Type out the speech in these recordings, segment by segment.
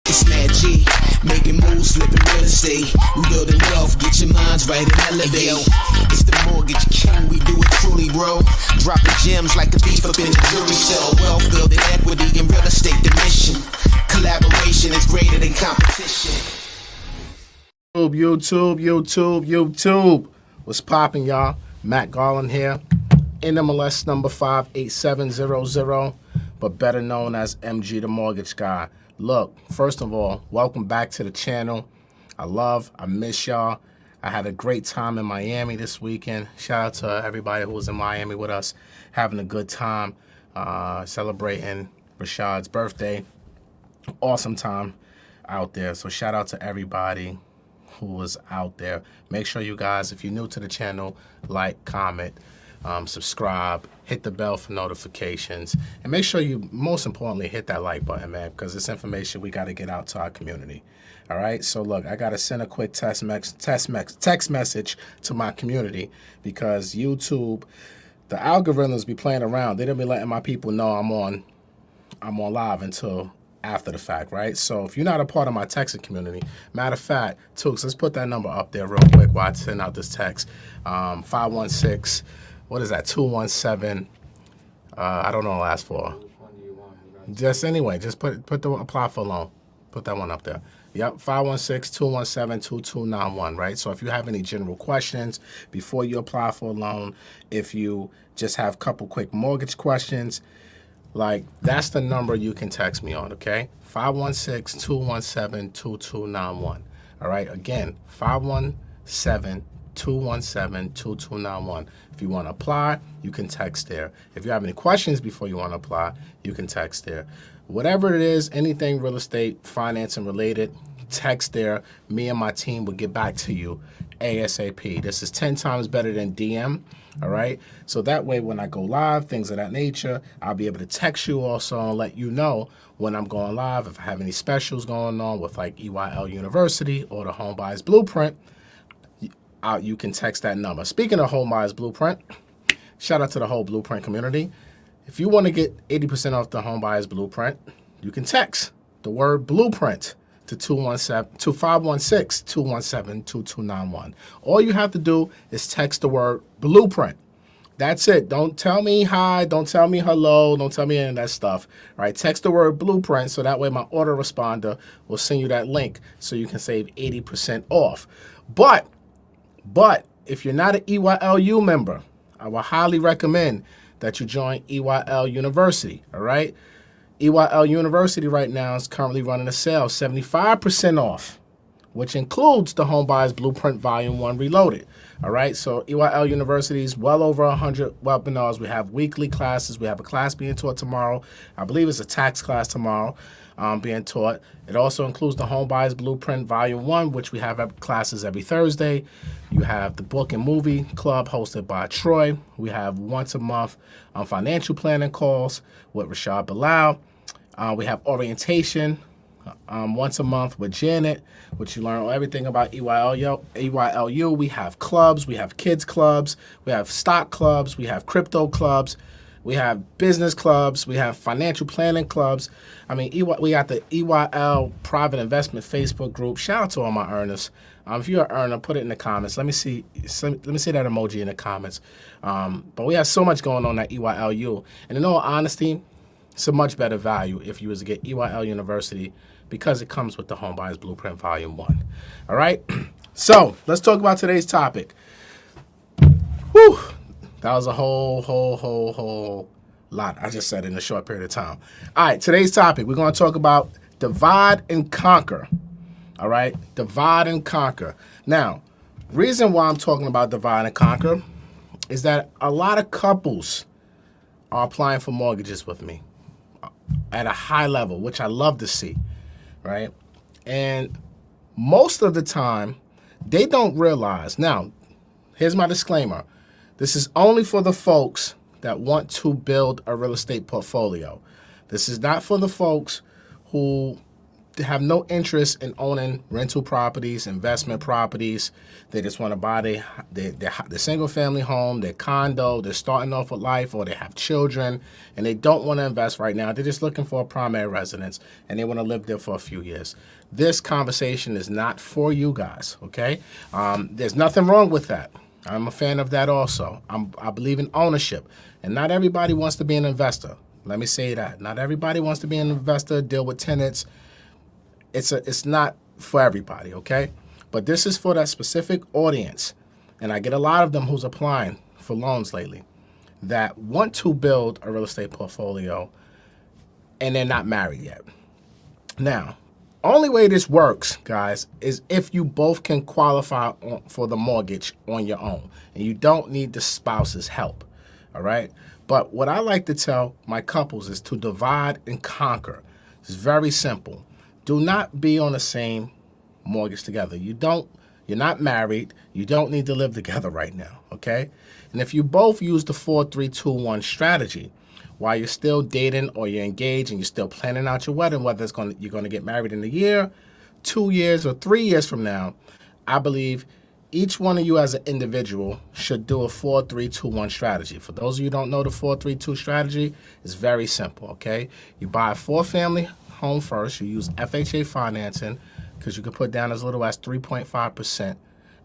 It's Mad G, making moves, flipping real estate. We building wealth, get your minds right and elevate. It's the mortgage king, we do it truly, bro. Dropping gems like a thief up in the jewelry store. Wealth building equity in real estate, the mission. Collaboration is greater than competition. YouTube. What's poppin', y'all? Matt Garland here. NMLS number 58700, but better known as MG the Mortgage Guy. Look, first of all, welcome back to the channel. I miss y'all. I had a great time in Miami this weekend. Shout out to everybody who was in Miami with us, having a good time, celebrating Rashad's birthday. Awesome time out there. So shout out to everybody who was out there. Make sure you guys, if you're new to the channel, like, comment, subscribe, hit the bell for notifications, and make sure you, most importantly, hit that like button, man, because this information we got to get out to our community. All right, so look, I got to send a quick text message to my community, because YouTube, the algorithms be playing around. They don't be letting my people know I'm on live until after the fact, right? So if you're not a part of my texting community, matter of fact, Tooks, let's put that number up there real quick while I send out this text. 516, what is that, 217, I don't know the last four. Just anyway, just put the apply for loan. Put that one up there. Yep, 516-217-2291, right? So if you have any general questions before you apply for a loan, if you just have a couple quick mortgage questions, like, that's the number you can text me on, okay? 516-217-2291. All right, again, 517-217-2291. If you want to apply, you can text there. If you have any questions before you want to apply, you can text there. Whatever it is, anything real estate, financing related, text there. Me and my team will get back to you ASAP. This is 10 times better than DM, all right? So that way, when I go live, things of that nature, I'll be able to text you also and let you know when I'm going live, if I have any specials going on with like EYL University or the Home Buyers Blueprint, you can text that number. Speaking of Home Buyers Blueprint, shout out to the whole Blueprint community. If you want to get 80% off the Home Buyers Blueprint, you can text the word Blueprint to 516-217-2291. All you have to do is text the word Blueprint. That's it. Don't tell me hi, don't tell me hello, don't tell me any of that stuff. All right, text the word Blueprint, so that way my autoresponder will send you that link so you can save 80% off. But if you're not an EYLU member, I will highly recommend that you join EYL University, all right? EYL University right now is currently running a sale, 75% off, which includes the Home Buyers Blueprint Volume 1 Reloaded, all right? So EYL University is well over 100 webinars. We have weekly classes. We have a class being taught tomorrow. I believe it's a tax class tomorrow being taught. It also includes the Home Buyers Blueprint Volume 1, which we have classes every Thursday. You have the Book and Movie Club hosted by Troy. We have once a month financial planning calls with Rashad Bilal. We have orientation once a month with Janet, which you learn everything about EYLU. We have clubs. We have kids clubs. We have stock clubs. We have crypto clubs. We have business clubs. We have financial planning clubs. I mean, we got the EYL Private Investment Facebook group. Shout out to all my earners. If you're an earner, put it in the comments. Let me see that emoji in the comments. But we have so much going on at EYLU. And in all honesty, it's a much better value if you was to get EYL University, because it comes with the Home Buyers Blueprint Volume 1. All right? So let's talk about today's topic. Whew. That was a whole lot I just said in a short period of time. All right, today's topic, we're going to talk about divide and conquer. All right, divide and conquer. Now, reason why I'm talking about divide and conquer is that a lot of couples are applying for mortgages with me at a high level, which I love to see, right? And most of the time, they don't realize. Now, here's my disclaimer. This is only for the folks that want to build a real estate portfolio. This is not for the folks who have no interest in owning rental properties, investment properties. They just want to buy their single family home, their condo, they're starting off with life, or they have children and they don't want to invest right now. They're just looking for a primary residence and they want to live there for a few years. This conversation is not for you guys, okay? There's nothing wrong with that. I'm a fan of that also. I believe in ownership, and not everybody wants to be an investor. Let me say that. Not everybody wants to be an investor, deal with tenants. It's not for everybody, okay? But this is for that specific audience, and I get a lot of them who's applying for loans lately that want to build a real estate portfolio, and they're not married yet. Now, only way this works, guys, is if you both can qualify for the mortgage on your own, and you don't need the spouse's help, all right? But what I like to tell my couples is to divide and conquer. It's very simple. Do not be on the same mortgage together. You're not married. You don't need to live together right now, okay? And if you both use the 4-3-2-1 strategy while you're still dating or you're engaged and you're still planning out your wedding, whether you're going to get married in a year, 2 years, or 3 years from now, I believe each one of you as an individual should do a 4-3-2-1 strategy. For those of you who don't know the 4-3-2 strategy, it's very simple, okay? You buy a 4-family home first. You use FHA financing because you can put down as little as 3.5%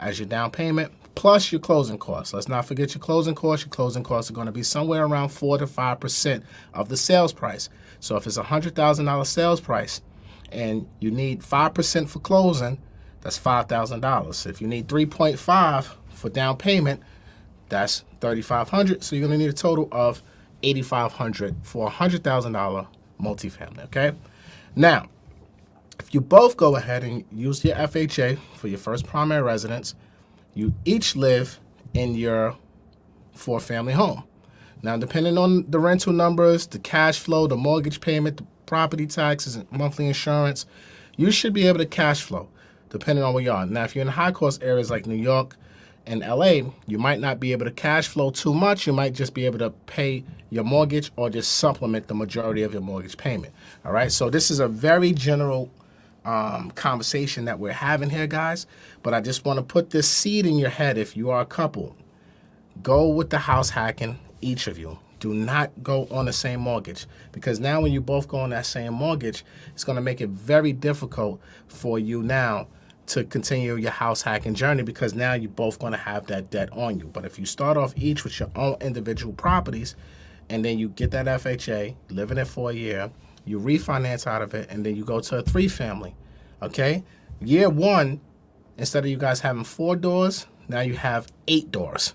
as your down payment, plus your closing costs. Let's not forget your closing costs. Your closing costs are going to be somewhere around 4 to 5% of the sales price. So if it's a $100,000 sales price and you need 5% for closing, that's $5,000. If you need 3.5 for down payment, that's $3,500. So you're going to need a total of $8,500 for a $100,000 multifamily, okay? Now, if you both go ahead and use your FHA for your first primary residence, you each live in your 4-family home. Now, depending on the rental numbers, the cash flow, the mortgage payment, the property taxes, and monthly insurance, you should be able to cash flow depending on where you are. Now, if you're in high-cost areas like New York and LA, you might not be able to cash flow too much. You might just be able to pay your mortgage or just supplement the majority of your mortgage payment. All right, so this is a very general conversation that we're having here, guys, but I just want to put this seed in your head. If you are a couple, go with the house hacking, each of you. Do not go on the same mortgage, because now when you both go on that same mortgage, it's going to make it very difficult for you now to continue your house hacking journey, because now you're both going to have that debt on you. But if you start off each with your own individual properties, and then you get that FHA, live in it for a year, you refinance out of it, and then you go to a 3-family, okay? Year 1, instead of you guys having 4 doors, now you have 8 doors,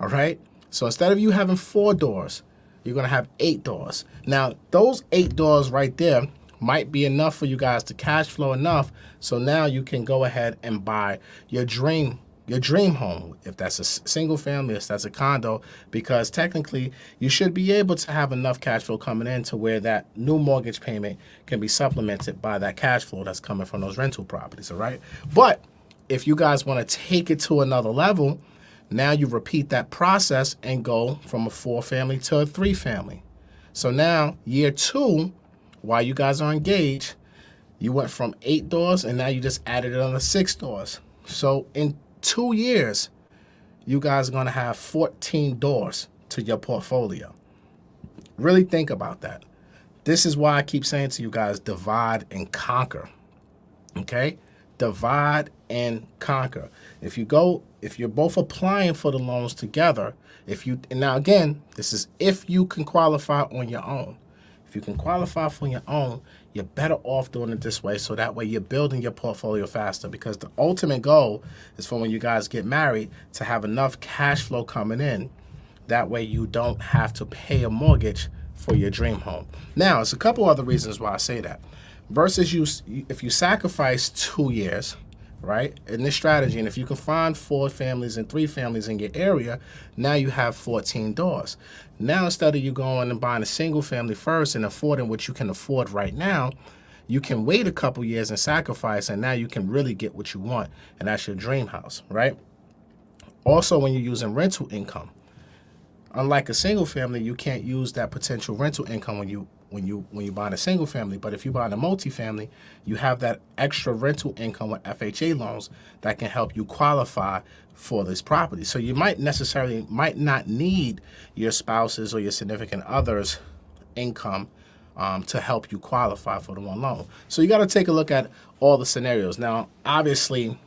all right? So instead of you having 4 doors, you're going to have 8 doors. Now, those 8 doors right there might be enough for you guys to cash flow enough, so now you can go ahead and buy your dream home, if that's a single family, if that's a condo, because technically you should be able to have enough cash flow coming in to where that new mortgage payment can be supplemented by that cash flow that's coming from those rental properties, all right? But if you guys want to take it to another level, now you repeat that process and go from a 4-family to a 3-family. So now year 2, while you guys are engaged, you went from 8 doors and now you just added another 6 doors. So in 2 years, you guys are going to have 14 doors to your portfolio. Really think about that. This is why I keep saying to you guys, divide and conquer, okay? Divide and conquer. If you're both applying for the loans together, now again, this is if you can qualify on your own. If you can qualify for your own, you're better off doing it this way, so that way you're building your portfolio faster, because the ultimate goal is for when you guys get married to have enough cash flow coming in. That way you don't have to pay a mortgage for your dream home. Now, there's a couple other reasons why I say that. Versus if you sacrifice 2 years, right, in this strategy, and if you can find 4 families and 3 families in your area, now you have 14 doors. Now, instead of you going and buying a single family first and affording what you can afford right now, you can wait a couple years and sacrifice, and now you can really get what you want, and that's your dream house, right? Also, when you're using rental income, unlike a single family, you can't use that potential rental income when you buy a single family. But if you buy a multifamily, you have that extra rental income with FHA loans that can help you qualify for this property. So you might not need your spouse's or your significant other's income to help you qualify for the one loan. So you got to take a look at all the scenarios. Now, obviously,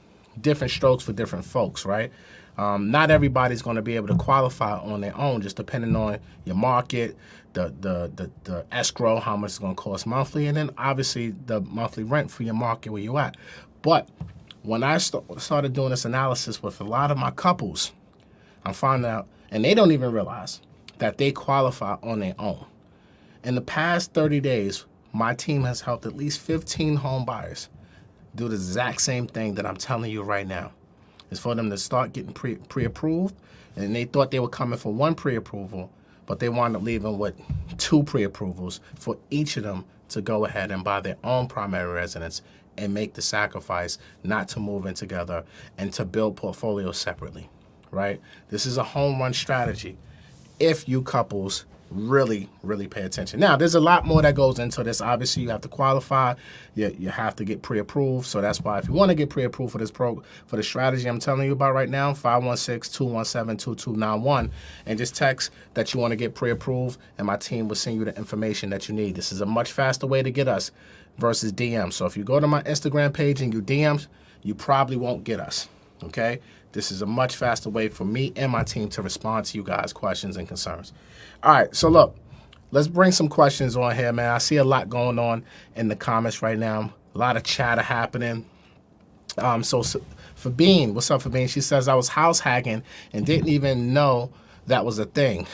different strokes for different folks, right? Not everybody's going to be able to qualify on their own, just depending on your market, the escrow, how much it's going to cost monthly, and then obviously the monthly rent for your market where you're at. But when I started doing this analysis with a lot of my couples, I'm finding out, and they don't even realize that they qualify on their own. In the past 30 days, my team has helped at least 15 home buyers do the exact same thing that I'm telling you right now. It's for them to start getting pre-approved, and they thought they were coming for one pre-approval, but they wound up leaving with 2 pre-approvals for each of them to go ahead and buy their own primary residence and make the sacrifice not to move in together and to build portfolios separately, right? This is a home run strategy if you couples really pay attention. Now, there's a lot more that goes into this. Obviously, you have to qualify. You have to get pre-approved. So that's why if you want to get pre-approved for this for the strategy I'm telling you about right now, 516-217-2291, and just text that you want to get pre-approved, and my team will send you the information that you need. This is a much faster way to get us versus DM. So if you go to my Instagram page and you DM, you probably won't get us, okay? This is a much faster way for me and my team to respond to you guys' questions and concerns. All right, so look, let's bring some questions on here, man. I see a lot going on in the comments right now. A lot of chatter happening. So Fabine, what's up, Fabine? She says, I was house hacking and didn't even know that was a thing.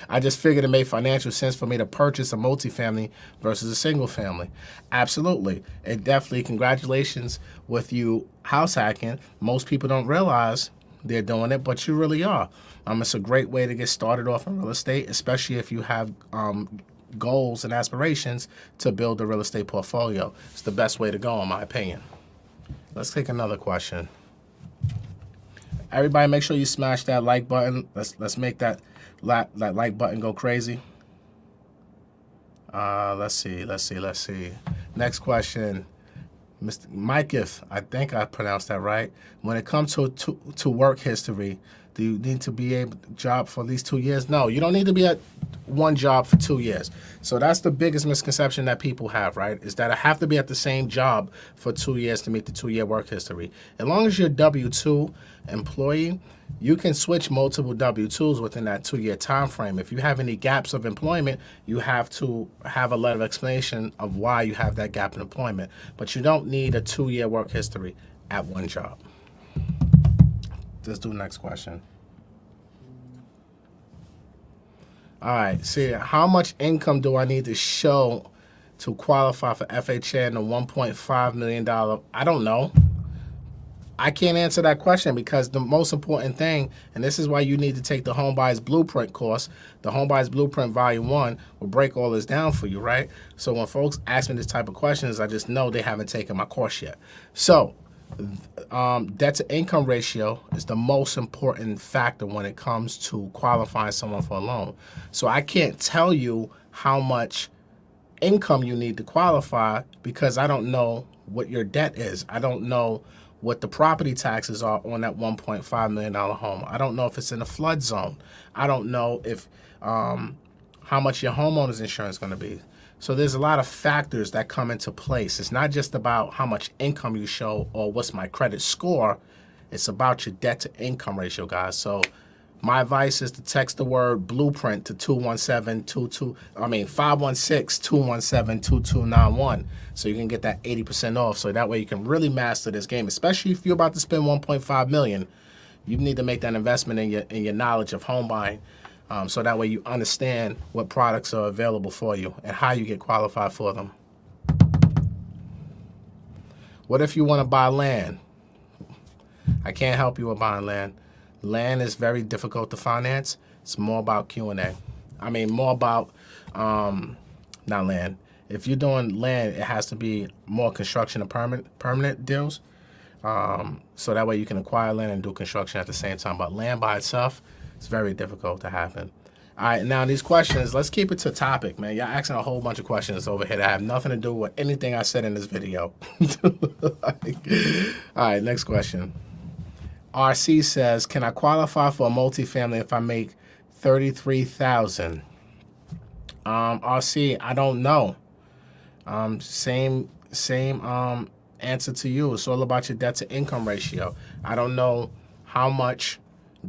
I just figured it made financial sense for me to purchase a multifamily versus a single family. Absolutely. And definitely congratulations with you house hacking. Most people don't realize they're doing it, but you really are. It's a great way to get started off in real estate, especially if you have goals and aspirations to build a real estate portfolio. It's the best way to go, in my opinion. Let's take another question. Everybody, make sure you smash that like button. Let's make that like button go crazy. Let's see. Next question. Mr. Mikeif, I think I pronounced that right. When it comes to work history, do you need to be able to job for at least 2 years? No, you don't need to be at one job for 2 years. So that's the biggest misconception that people have, right? Is that I have to be at the same job for 2 years to meet the 2-year work history. As long as you're a W-2 employee, you can switch multiple W-2s within that 2-year time frame. If you have any gaps of employment, you have to have a letter of explanation of why you have that gap in employment. But you don't need a 2-year work history at one job. Let's do the next question. All right, see, how much income do I need to show to qualify for FHA and the $1.5 million? I don't know. I can't answer that question because the most important thing, and this is why you need to take the Home Buyers Blueprint course, the Home Buyers Blueprint Volume 1 will break all this down for you, right? So when folks ask me this type of questions, I just know they haven't taken my course yet. So debt to income ratio is the most important factor when it comes to qualifying someone for a loan. So I can't tell you how much income you need to qualify because I don't know what your debt is. I don't know what the property taxes are on that $1.5 million home. I don't know if it's in a flood zone. I don't know if how much your homeowner's insurance is going to be. So there's a lot of factors that come into place. It's not just about how much income you show or what's my credit score. It's about your debt to income ratio, guys. So my advice is to text the word blueprint to 516-217-2291 so you can get that 80% off. So that way you can really master this game, especially if you're about to spend $1.5 million. You need to make that investment in your knowledge of home buying. So that way you understand what products are available for you and how you get qualified for them. What if you want to buy land? I can't help you with buying land. Land is very difficult to finance. It's more about Q&A. I mean, more about, not land. If you're doing land, it has to be more construction and permanent deals. So that way you can acquire land and do construction at the same time. But land by itself, it's very difficult to happen. All right, now these questions, let's keep it to topic, man. Y'all asking a whole bunch of questions over here that have nothing to do with anything I said in this video. All right, next question. RC says, can I qualify for a multifamily if I make $33,000? RC, I don't know. Same answer to you. It's all about your debt to income ratio. I don't know how much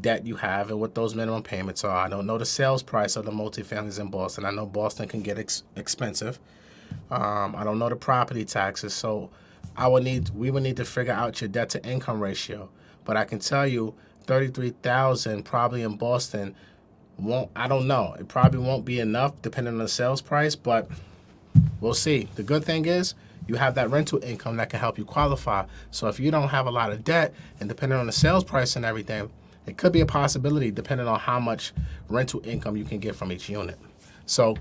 debt you have and what those minimum payments are. I don't know the sales price of the multifamilies in Boston. I know Boston can get expensive. I don't know the property taxes. So we would need to figure out your debt to income ratio. But I can tell you 33,000 probably in Boston I don't know. It probably won't be enough depending on the sales price, but we'll see. The good thing is you have that rental income that can help you qualify. So if you don't have a lot of debt and depending on the sales price and everything, it could be a possibility depending on how much rental income you can get from each unit. So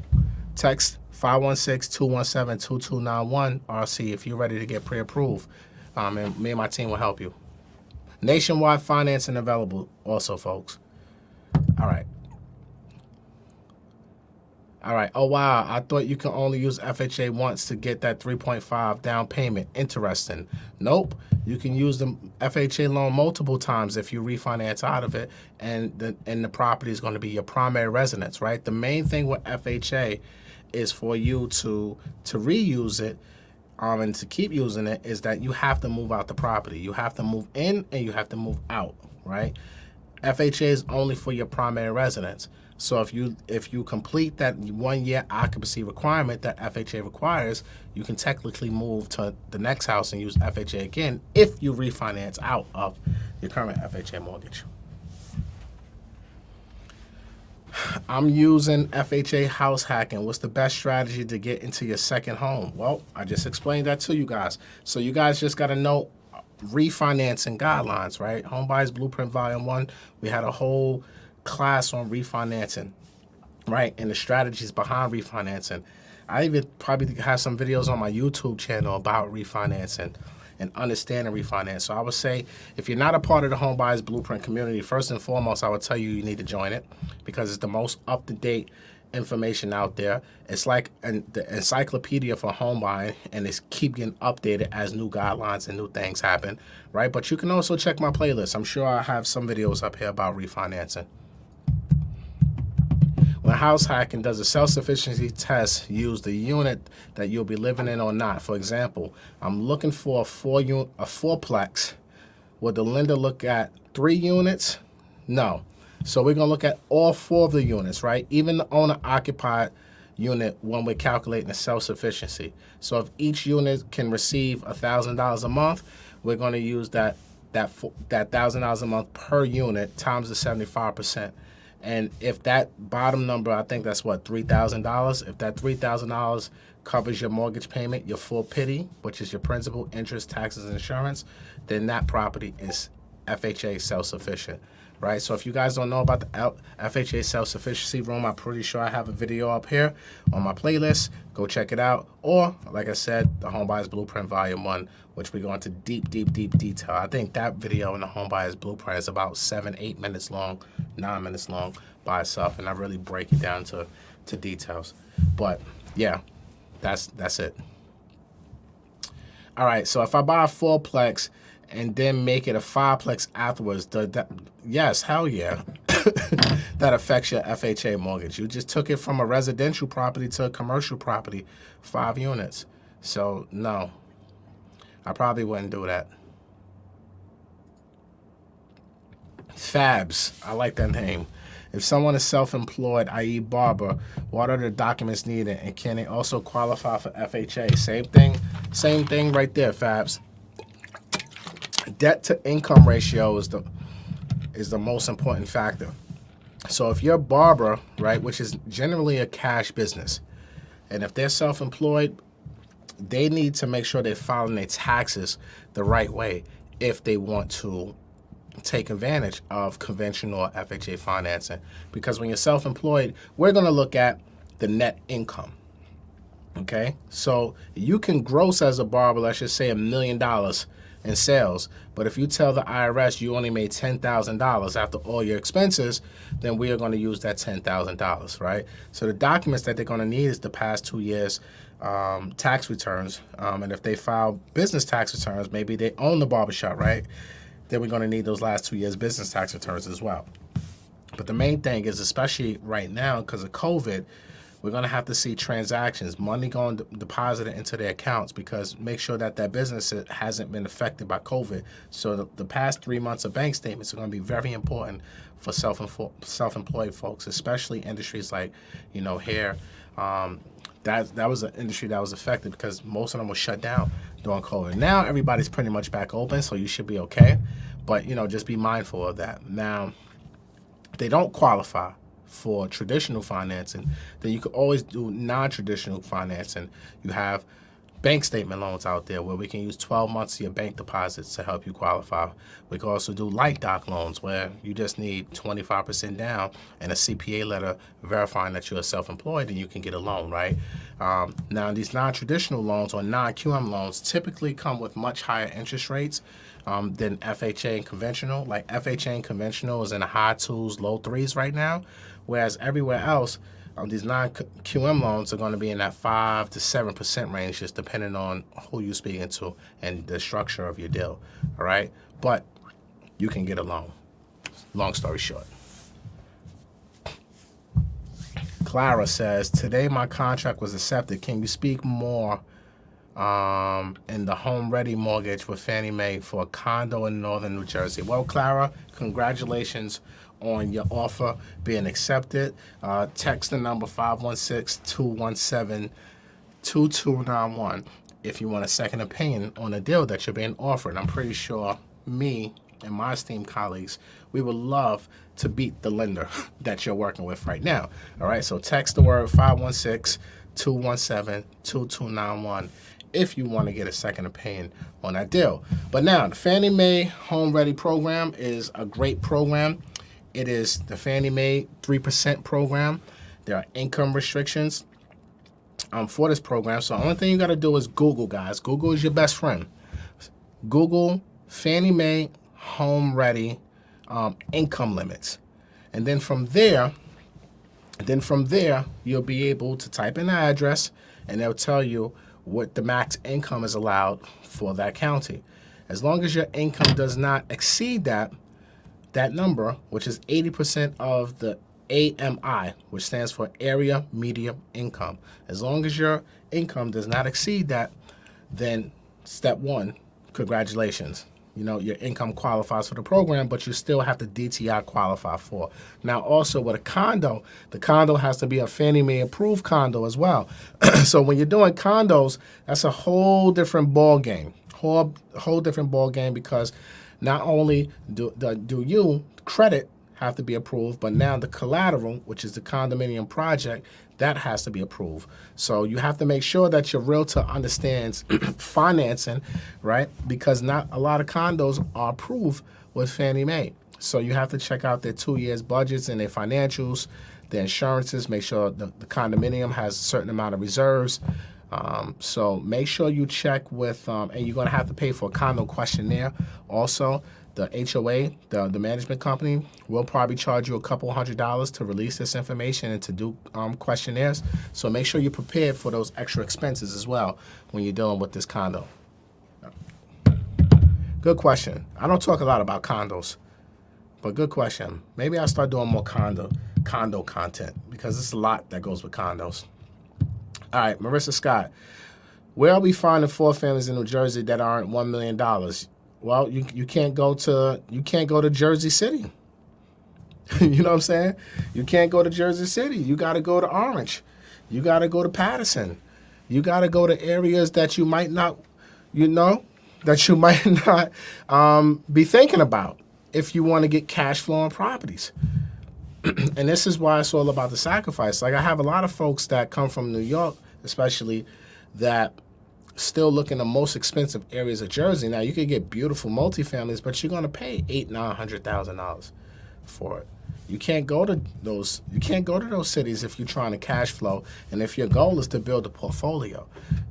text 516-217-2291 RC if you're ready to get pre-approved. And me and my team will help you. Nationwide financing available also, folks. All right. Oh, wow. I thought you can only use FHA once to get that 3.5 down payment. Interesting. Nope. You can use the FHA loan multiple times if you refinance out of it and the property is going to be your primary residence, right? The main thing with FHA is for you to reuse it and to keep using it is that you have to move out the property. You have to move in and you have to move out, right? FHA is only for your primary residence. So if you complete that 1 year occupancy requirement that FHA requires, you can technically move to the next house and use FHA again if you refinance out of your current FHA mortgage. I'm using FHA house hacking. What's the best strategy to get into your second home? Well, I just explained that to you guys. So you guys just got to know refinancing guidelines, right? Home Buyers Blueprint Volume 1, we had a whole class on refinancing, right? And the strategies behind refinancing. I even probably have some videos on my YouTube channel about refinancing and understanding refinance. So I would say if you're not a part of the Home Buyers Blueprint community, first and foremost, I would tell you need to join it because it's the most up-to-date information out there. It's like the encyclopedia for home buying, and it's keep getting updated as new guidelines and new things happen, right? But you can also check my playlist. I'm sure I have some videos up here about refinancing. When house hacking does a self-sufficiency test use the unit that you'll be living in or not? For example, I'm looking for a fourplex. Would the lender look at 3 units? No. So we're going to look at all 4 of the units, right? Even the owner-occupied unit when we're calculating the self-sufficiency. So if each unit can receive $1,000 a month, we're going to use that $1,000 a month per unit times the 75%. And if that bottom number, I think that's what, $3,000. If that $3,000 covers your mortgage payment, your full pity, which is your principal, interest, taxes, and insurance, then that property is FHA self-sufficient, right? So if you guys don't know about the FHA self-sufficiency room, I'm pretty sure I have a video up here on my playlist. Go check it out. Or, like I said, the Home Buyers Blueprint Volume 1, which we go into deep detail. I think that video in the Home Buyers Blueprint is about 7-8 minutes long, 9 minutes long by itself, and I really break it down to details. But yeah, that's it. All right, so if I buy a fourplex and then make it a fiveplex afterwards, yes, hell yeah. That affects your FHA mortgage. You just took it from a residential property to a commercial property, 5 units. So no, I probably wouldn't do that. Fabs, I like that name. If someone is self-employed, i.e. barber, what are the documents needed, and can they also qualify for FHA? Same thing right there, Fabs. Debt to income ratio is the most important factor. So if you're a barber, right, which is generally a cash business, and if they're self-employed, they need to make sure they're filing their taxes the right way if they want to take advantage of conventional FHA financing. Because when you're self-employed, we're going to look at the net income. Okay, so you can gross as a barber, let's just say $1 million in sales. But if you tell the IRS you only made $10,000 after all your expenses, then we are going to use that $10,000, right? So the documents that they're going to need is the past 2 years tax returns. And if they file business tax returns, maybe they own the barbershop, right? Then we're going to need those last 2 years business tax returns as well. But the main thing is, especially right now because of COVID, we're going to have to see transactions, money going deposited into their accounts, because make sure that that business hasn't been affected by COVID. So the past 3 months of bank statements are going to be very important for self-employed folks, especially industries like, hair. That was an industry that was affected because most of them were shut down during COVID. Now everybody's pretty much back open, so you should be okay. But, just be mindful of that. Now, if they don't qualify for traditional financing, then you could always do non-traditional financing. You have bank statement loans out there where we can use 12 months of your bank deposits to help you qualify. We can also do light doc loans where you just need 25% down and a CPA letter verifying that you're self-employed, and you can get a loan, right? Now, these non-traditional loans or non-QM loans typically come with much higher interest rates than FHA and conventional. Like FHA and conventional is in the high 2s, low 3s right now, whereas everywhere else, these non-QM loans are going to be in that 5 to 7% range, just depending on who you're speaking to and the structure of your deal, all right? But you can get a loan, long story short. Clara says, today my contract was accepted. Can you speak more in the home ready mortgage with Fannie Mae for a condo in northern New Jersey? Well, Clara, congratulations on your offer being accepted. Text the number 516-217-2291 if you want a second opinion on a deal that you're being offered. I'm pretty sure me and my esteemed colleagues, we would love to beat the lender that you're working with right now. All right, so text the word 516-217-2291 if you want to get a second opinion on that deal. But now, the Fannie Mae Home Ready program is a great program. It is the Fannie Mae 3% program. There are income restrictions for this program. So the only thing you got to do is Google, guys. Google is your best friend. Google Fannie Mae Home Ready income limits. And then from there, you'll be able to type in the address and they'll tell you what the max income is allowed for that county. As long as your income does not exceed that number, which is 80% of the AMI, which stands for Area Median Income. As long as your income does not exceed that, then step one, congratulations. Your income qualifies for the program, but you still have to DTI qualify for. Now, also with a condo, the condo has to be a Fannie Mae approved condo as well. So when you're doing condos, that's a whole different ball game. Whole different ball game, because not only do you credit have to be approved, but now the collateral, which is the condominium project, that has to be approved. So you have to make sure that your realtor understands financing, right? Because not a lot of condos are approved with Fannie Mae. So you have to check out their 2 years budgets and their financials, their insurances, make sure the condominium has a certain amount of reserves. So make sure you check with, and you're going to have to pay for a condo questionnaire. Also, the HOA, the management company, will probably charge you a couple $100 to release this information and to do questionnaires. So make sure you're prepared for those extra expenses as well when you're dealing with this condo. Good question. I don't talk a lot about condos, but good question. Maybe I'll start doing more condo content, because there's a lot that goes with condos. All right, Marissa Scott. Where are we finding 4 families in New Jersey that aren't $1 million? Well, you can't go to Jersey City. You know what I'm saying? You can't go to Jersey City. You got to go to Orange. You got to go to Patterson. You got to go to areas that you might not, be thinking about if you want to get cash flowing properties. And this is why it's all about the sacrifice. Like, I have a lot of folks that come from New York, especially, that still look in the most expensive areas of Jersey. Now, you could get beautiful multifamilies, but you're going to pay $800,000-$900,000 for it. You can't go to those cities if you're trying to cash flow, and if your goal is to build a portfolio.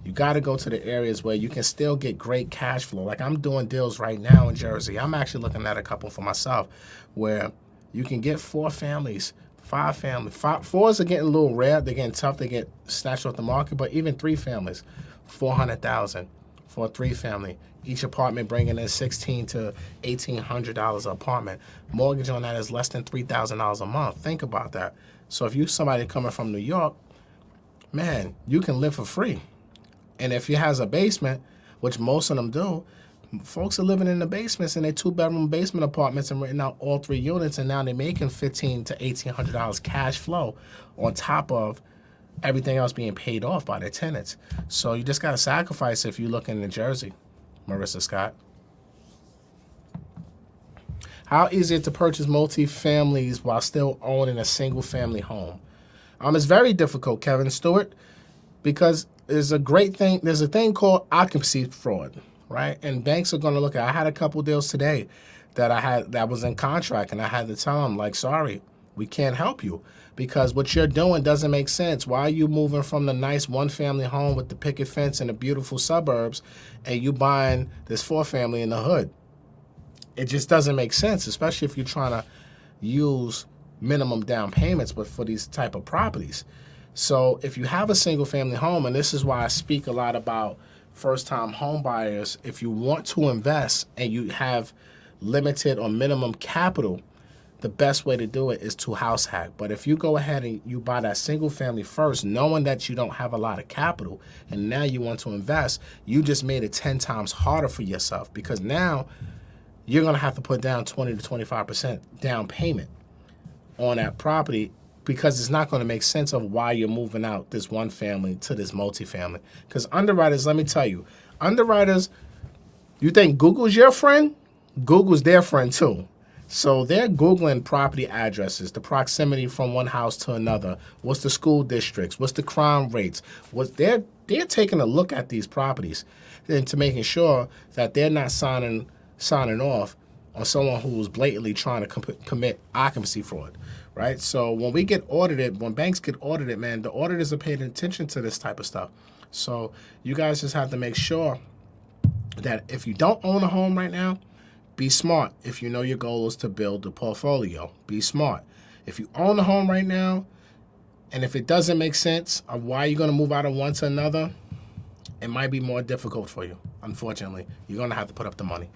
You got to go to the areas where you can still get great cash flow. Like I'm doing deals right now in Jersey. I'm actually looking at a couple for myself where you can get 4 families, 5 families. 4s are getting a little rare. They're getting tough. They get snatched off the market. But even 3 families, $400,000 for a 3 family. Each apartment bringing in $1,600 to $1,800 an apartment. Mortgage on that is less than $3,000 a month. Think about that. So if you're somebody coming from New York, man, you can live for free. And if he has a basement, which most of them do, folks are living in the basements in their 2-bedroom basement apartments and renting out all 3 units, and now they're making $1,500 to $1,800 cash flow on top of everything else being paid off by their tenants. So you just got to sacrifice if you look in New Jersey, Marissa Scott. How easy is it to purchase multi-families while still owning a single-family home? It's very difficult, Kevin Stewart, because there's a thing called occupancy fraud, right? And banks are going to look at. I had a couple deals today that was in contract, and I had to tell them, like, sorry, we can't help you because what you're doing doesn't make sense. Why are you moving from the nice 1-family home with the picket fence in the beautiful suburbs, and you buying this 4-family in the hood? It just doesn't make sense, especially if you're trying to use minimum down payments, but for these type of properties. So if you have a single family home, and this is why I speak a lot about first time home buyers, if you want to invest and you have limited or minimum capital, the best way to do it is to house hack. But if you go ahead and you buy that single family first, knowing that you don't have a lot of capital and now you want to invest, you just made it 10 times harder for yourself, because now you're going to have to put down 20 to 25% down payment on that property, because it's not going to make sense of why you're moving out this 1 family to this multifamily. Because underwriters, let me tell you, underwriters, you think Google's your friend? Google's their friend too. So they're Googling property addresses, the proximity from one house to another. What's the school districts? What's the crime rates? They're taking a look at these properties and to making sure that they're not signing off on someone who's blatantly trying to commit occupancy fraud, right? So when we get audited, when banks get audited, man, the auditors are paying attention to this type of stuff. So you guys just have to make sure that if you don't own a home right now, be smart. If you know your goal is to build a portfolio, be smart. If you own a home right now, and if it doesn't make sense of why you're going to move out of one to another, it might be more difficult for you. Unfortunately, you're going to have to put up the money.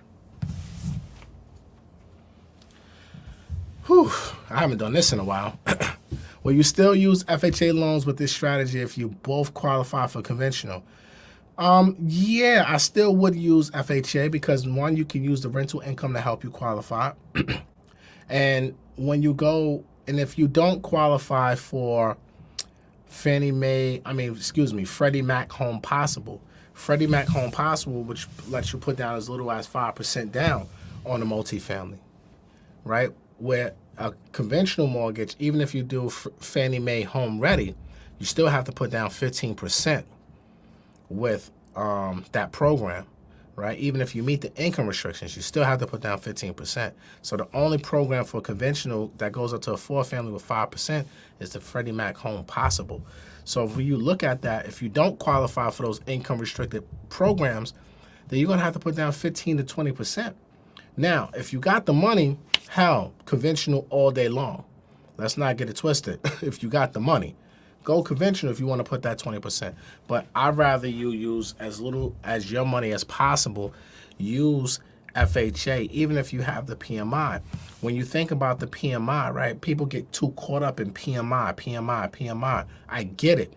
Whew, I haven't done this in a while. Will you still use FHA loans with this strategy if you both qualify for conventional? Yeah, I still would use FHA because, one, you can use the rental income to help you qualify. And when you go, and if you don't qualify for Freddie Mac Home Possible. Freddie Mac Home Possible, which lets you put down as little as 5% down on a multifamily, right? Where a conventional mortgage, even if you do Fannie Mae Home Ready, you still have to put down 15% with that program, right? Even if you meet the income restrictions, you still have to put down 15%. So the only program for conventional that goes up to a 4-family with 5% is the Freddie Mac Home Possible. So if you look at that, if you don't qualify for those income restricted programs, then you're going to have to put down 15 to 20%. Now, if you got the money, hell, conventional all day long. Let's not get it twisted. If you got the money, go conventional if you want to put that 20%. But I'd rather you use as little as your money as possible. Use FHA, even if you have the PMI. When you think about the PMI, right, people get too caught up in PMI. I get it.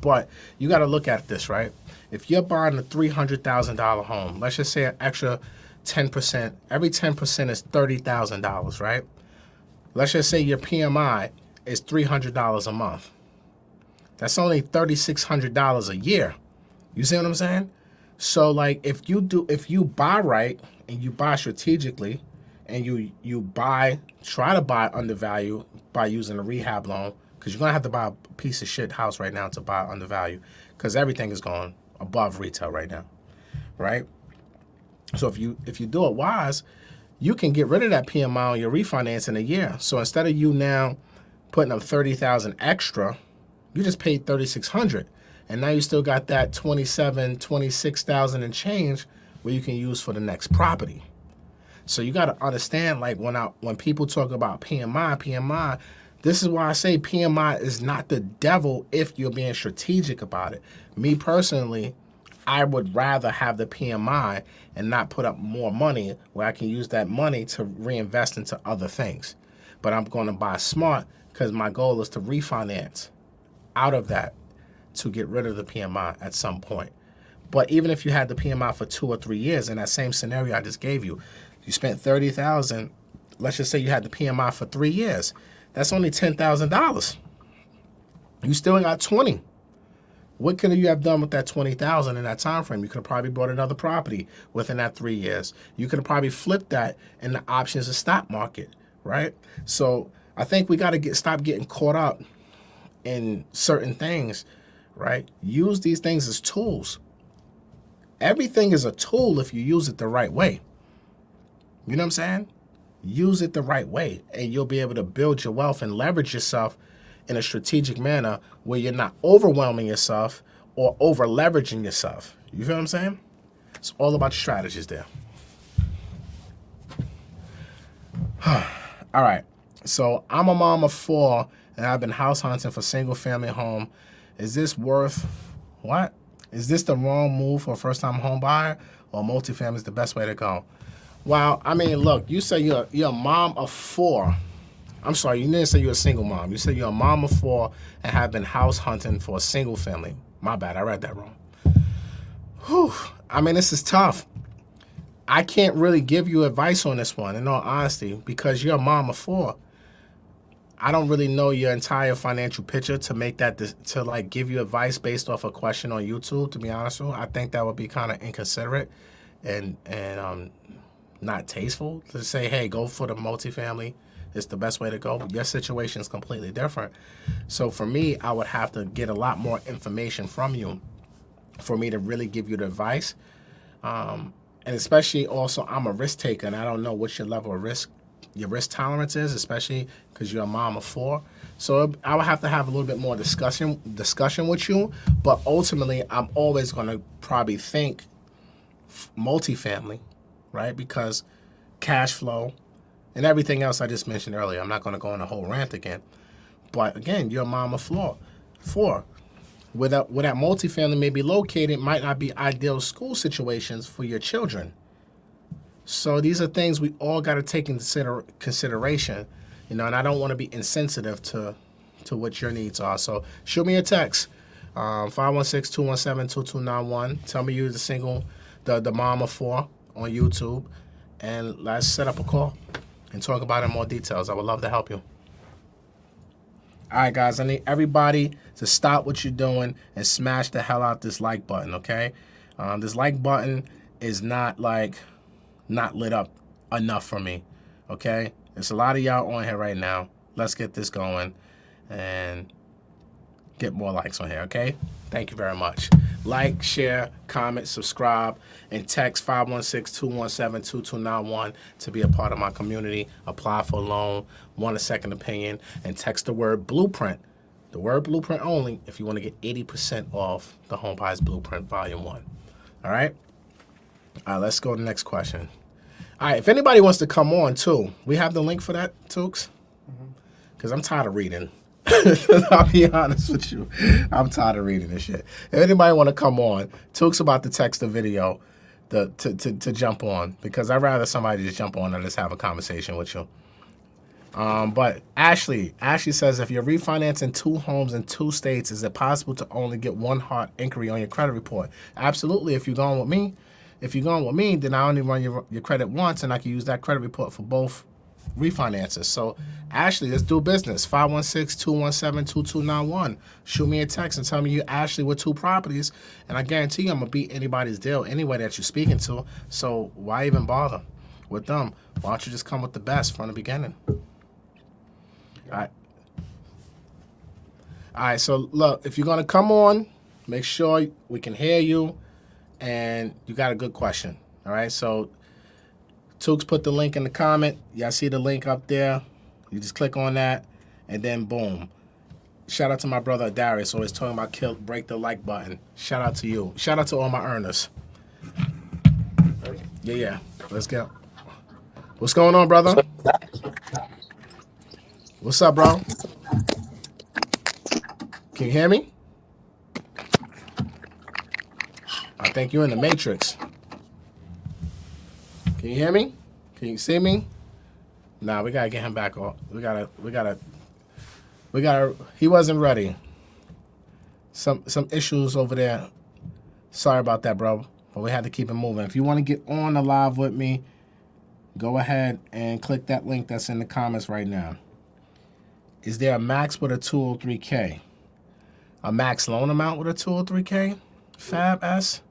But you got to look at this, right? If you're buying a $300,000 home, let's just say an extra 10%, every 10% is $30,000, right? Let's just say your PMI is $300 a month. That's only $3,600 a year. You see what I'm saying? So like if you buy right and you buy strategically and you try to buy undervalue by using a rehab loan, because you're gonna have to buy a piece of shit house right now to buy undervalue, because everything is going above retail right now, right? So if you do it wise, you can get rid of that PMI on your refinance in a year. So instead of you now putting up $30,000 extra, you just paid $3,600. And now you still got that 26,000 and change where you can use for the next property. So you got to understand, like when people talk about PMI, this is why I say PMI is not the devil if you're being strategic about it. Me personally, I would rather have the PMI and not put up more money where I can use that money to reinvest into other things. But I'm going to buy smart because my goal is to refinance out of that to get rid of the PMI at some point. But even if you had the PMI for 2 or 3 years, in that same scenario I just gave you, you spent $30,000. Let's just say you had the PMI for 3 years. That's only $10,000. You still got 20. What could you have done with that 20,000 in that time frame? You could have probably bought another property within that 3 years. You could have probably flipped that in the options of stock market, right? So I think we got to stop getting caught up in certain things, right? Use these things as tools. Everything is a tool if you use it the right way. You know what I'm saying? Use it the right way, and you'll be able to build your wealth and leverage yourself in a strategic manner where you're not overwhelming yourself or over leveraging yourself. You feel what I'm saying? It's all about your strategies there. All right. So I'm a mom of 4, and I've been house hunting for single family home. Is this worth what? Is this the wrong move for a first time home buyer, or multifamily is the best way to go? Well, I mean, look, you say you're a mom of 4. I'm sorry, you didn't say you're a single mom. You said you're a mom of 4 and have been house hunting for a single family. My bad, I read that wrong. Whew. I mean, this is tough. I can't really give you advice on this one, in all honesty, because you're a mom of 4. I don't really know your entire financial picture to make that, to like give you advice based off a question on YouTube, to be honest with you. I think that would be kind of inconsiderate and not tasteful to say, hey, go for the multifamily. It's the best way to go. Your situation is completely different. So for me, I would have to get a lot more information from you for me to really give you the advice. And especially also, I'm a risk taker, and I don't know what your level of risk, your risk tolerance is, especially because you're a mom of 4. So I would have to have a little bit more discussion with you. But ultimately, I'm always going to probably think multifamily, right? Because cash flow and everything else I just mentioned earlier. I'm not going to go on a whole rant again. But again, you're a mom of 4. Where that multifamily may be located might not be ideal school situations for your children. So these are things we all got to take into consideration, and I don't want to be insensitive to what your needs are. So shoot me a text, 516-217-2291. Tell me you're the mom of 4 on YouTube, and let's set up a call and talk about it in more details. I would love to help you. All right, guys, I need everybody to stop what you're doing and smash the hell out this like button, okay? This like button is not lit up enough for me, okay? There's a lot of y'all on here right now. Let's get this going and get more likes on here, okay? Thank you very much. Like, share, comment, subscribe, and text 516-217-2291 to be a part of my community. Apply for a loan, want a second opinion, and text the word blueprint. The word blueprint only if you want to get 80% off the Home Buyers Blueprint Volume 1. All right? All right, let's go to the next question. All right, if anybody wants to come on, too, we have the link for that, Tukes? Because I'm tired of reading. I'll be honest with you. I'm tired of reading this shit. If anybody want to come on, Tukes about to text the video to jump on, because I'd rather somebody just jump on and just have a conversation with you. But Ashley says, if you're refinancing 2 homes in 2 states, is it possible to only get 1 hard inquiry on your credit report? Absolutely. If you're going with me, then I only run your credit once, and I can use that credit report for both refinances. So Ashley, let's do business. 516-217-2291. Shoot me a text and tell me you Ashley with 2 properties, and I guarantee you I'm gonna beat anybody's deal anyway that you're speaking to. So why even bother with them? Why don't you just come with the best from the beginning? All right, so look, if you're gonna come on, make sure we can hear you and you got a good question. All right, so Tukes put the link in the comment. Y'all see the link up there? You just click on that, and then boom. Shout out to my brother Darius, always talking about break the like button. Shout out to you. Shout out to all my earners. Yeah. Let's go. What's going on, brother? What's up, bro? Can you hear me? I think you're in the Matrix. Can you hear me? Can you see me? Nah, we gotta get him back on. We gotta. He wasn't ready. Some issues over there. Sorry about that, bro. But we had to keep it moving. If you want to get on the live with me, go ahead and click that link that's in the comments right now. Is there a max with a 203K? A max loan amount with a 203K? Fab S?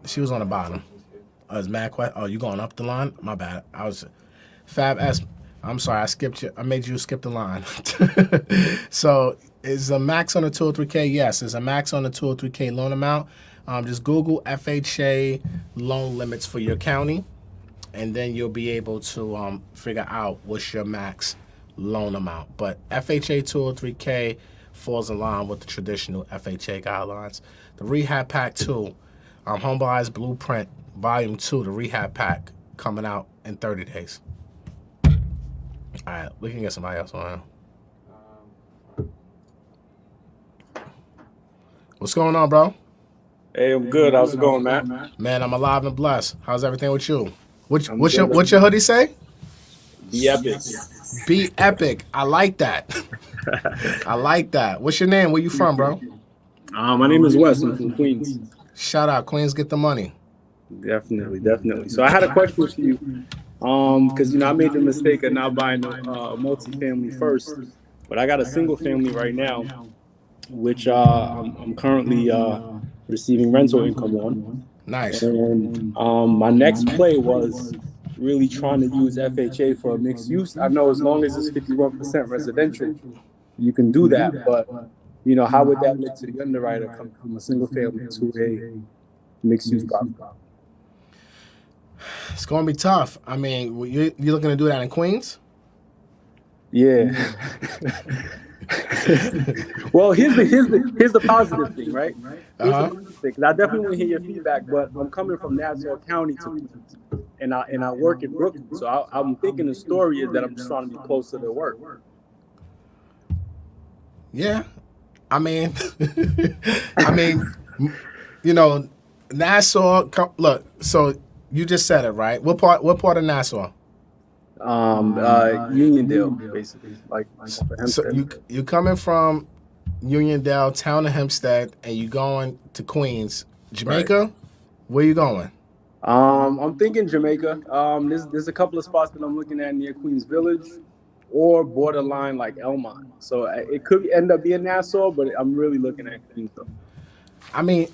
She was on the bottom. Is Mac? Oh, you going up the line? My bad. I was Fab S. I'm sorry, I skipped you. I made you skip the line. So, is a max on the 203K? Yes, is a max on the 203K loan amount. Just Google FHA loan limits for your county, and then you'll be able to figure out what's your max loan amount. But FHA 203K falls in line with the traditional FHA guidelines. The Rehab Pack 2, Homebuyers Blueprint Volume 2, the Rehab Pack, coming out in 30 days. All right, we can get somebody else on. What's going on, bro? Hey, I'm good. How's it going, man? Man, I'm alive and blessed. How's everything with you? What's your hoodie say? Be epic. Be epic. I like that. I like that. What's your name? Where you from, bro? My name is Wes. I'm from Queens. Shout out, Queens. Get the money. Definitely. So I had a question for you. Because I made the mistake of not buying a multifamily first, but I got a single family right now, which I'm currently receiving rental income on. Nice. And my next play was really trying to use FHA for a mixed use. I know as long as it's 51% residential, you can do that. But how would that look to the underwriter coming from a single family to a mixed use property? It's gonna be tough. I mean, you're looking to do that in Queens? Yeah. Well, here's the positive thing, right? Because I definitely want to hear your feedback, but I'm coming from Nassau County to Queens, and I work in Brooklyn, so I'm thinking the story is that I'm just trying to be closer to work. Yeah, I mean, Nassau. Look, so. You just said it, right? What part of Nassau? Uniondale, basically. Like so you coming from Uniondale, town of Hempstead, and you going to Queens, Jamaica? Right. Where you going? I'm thinking Jamaica. There's a couple of spots that I'm looking at near Queens Village, or borderline like Elmont. So it could end up being Nassau, but I'm really looking at Queens though. I mean,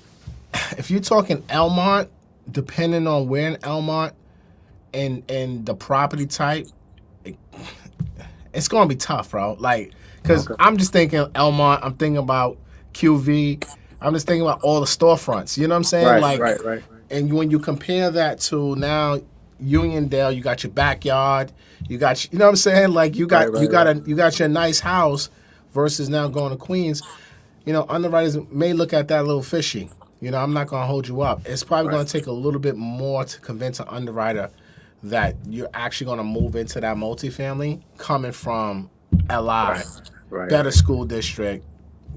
if you're talking Elmont, depending on where in Elmont and the property type, it's gonna be tough, bro. Like, cause I'm just thinking Elmont, I'm thinking about QV, I'm just thinking about all the storefronts. You know what I'm saying? Right. And when you compare that to now Uniondale, you got your backyard, you got, you know what I'm saying? Like you got your nice house versus now going to Queens. Underwriters may look at that a little fishy. I'm not going to hold you up. It's probably going to take a little bit more to convince an underwriter that you're actually going to move into that multifamily coming from LI, better school district,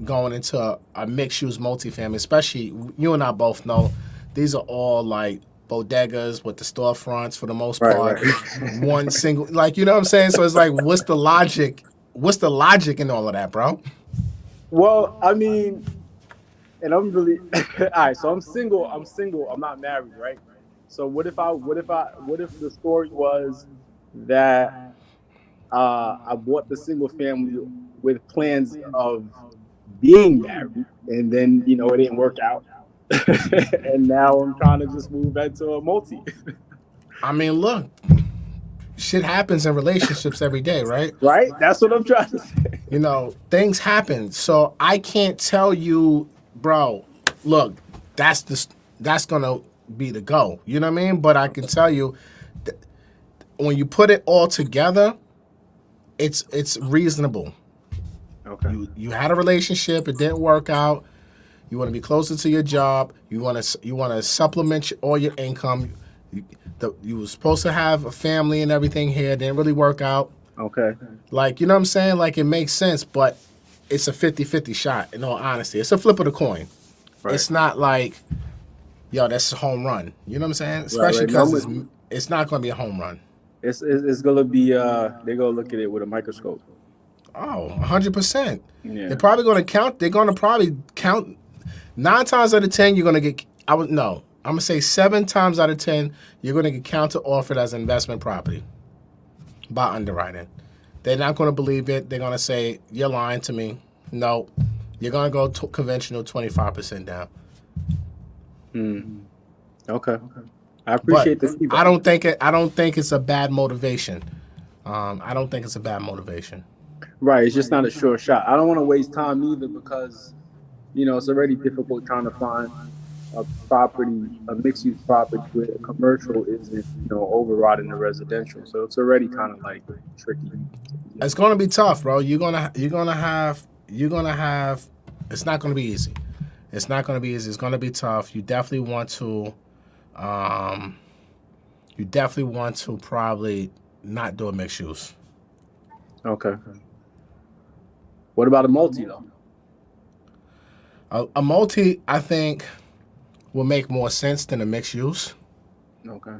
going into a mixed-use multifamily, especially you and I both know these are all like bodegas with the storefronts for the most part. One single, like, you know what I'm saying? So it's like, what's the logic? What's the logic in all of that, bro? Well, I mean... And I'm really all right. So I'm single. I'm not married, right? So what if the story was that I bought the single family with plans of being married, and then it didn't work out, and now I'm trying to just move into a multi. I mean, look, shit happens in relationships every day, right? Right. That's what I'm trying to say. Things happen. So I can't tell you. Bro, look, that's gonna be the go. You know what I mean? But I can tell you, when you put it all together, it's reasonable. Okay. You had a relationship, it didn't work out. You want to be closer to your job. You want to supplement all your income. You were supposed to have a family and everything here. It didn't really work out. Okay. Like, you know what I'm saying? Like, it makes sense, but it's a 50-50 shot, in all honesty. It's a flip of the coin. Right. It's not like, yo, that's a home run. You know what I'm saying? Right. Especially Right. No, because it's not going to be a home run. it's gonna be they're gonna look at it with a microscope. Oh, 100%. Yeah. They're probably going to count. They're going to probably count 9 times out of 10. You're going to get. No. I'm gonna say 7 times out of 10 you're going to get counter offered as investment property by underwriting. They're not going to believe it. They're going to say you're lying to me. No, you're going to go conventional 25% down. Okay. I appreciate But this feedback. I don't think it's a bad motivation. I don't think it's a bad motivation. Right. It's just not a sure shot. I don't want to waste time either because, it's already difficult trying to find a mixed-use property where the commercial isn't, overriding the residential. So it's already kind of like tricky. It's going to be tough, bro. You're gonna have. It's not going to be easy. It's not going to be easy. It's going to be tough. You definitely want to. Probably not do a mixed use. Okay. What about a multi though? A multi, I think, will make more sense than a mixed use. Okay.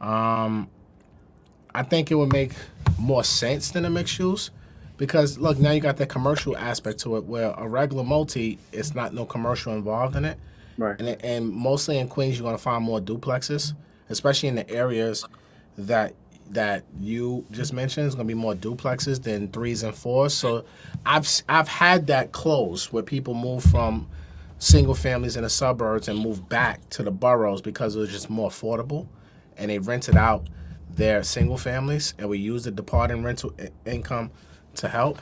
I think it would make more sense than a mixed use because, look, now you got that commercial aspect to it where a regular multi, it's not no commercial involved in it. Right. And mostly in Queens, you're going to find more duplexes, especially in the areas that you just mentioned. It's going to be more duplexes than 3s and 4s. So I've had that close where people move from single families in the suburbs and move back to the boroughs because it was just more affordable, and they rented out their single families, and we used the departing rental income to help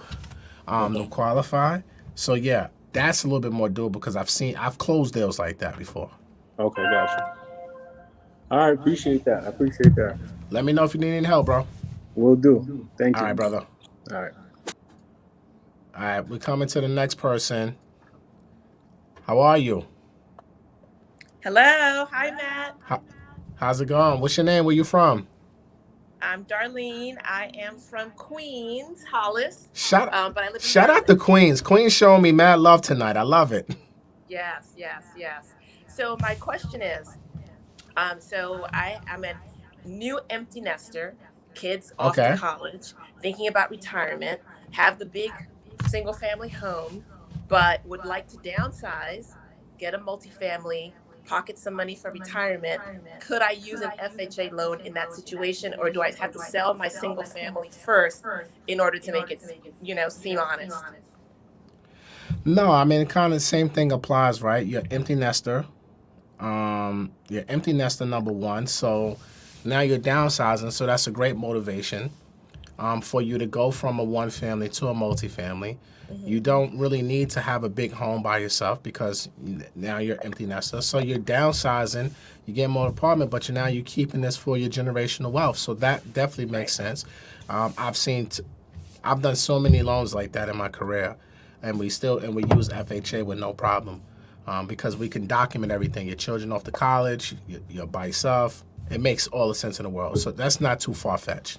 them qualify. So yeah, that's a little bit more doable because I've closed deals like that before. Okay, gotcha. All right, appreciate that. I appreciate that. Let me know if you need any help, bro. Will do. Thank you. All right, brother. All right. All right, we're coming to the next person. How are you? Hello. Hi, Matt. How's it going? What's your name? Where you from? I'm Darlene. I am from Queens, Hollis. Shout but I live in out Maryland. to Queens. Queens showing me mad love tonight. I love it. Yes. So my question is, so I'm a new empty nester, kids off to college, thinking about retirement, have the big single family home, but would like to downsize, get a multifamily, pocket some money for retirement. Could I use an FHA loan in that situation, or do I have to sell my single family first in order to make it, seem honest? No, I mean, kind of the same thing applies, right? You're empty nester. You're empty nester number one. So now you're downsizing. So that's a great motivation for you to go from a one family to a multifamily. Mm-hmm. You don't really need to have a big home by yourself because now you're empty nester. So you're downsizing, you get more apartment, but you're keeping this for your generational wealth. So that definitely makes sense. I've done so many loans like that in my career, and we use FHA with no problem because we can document everything. Your children off to college, you're by yourself. It makes all the sense in the world. So that's not too far-fetched.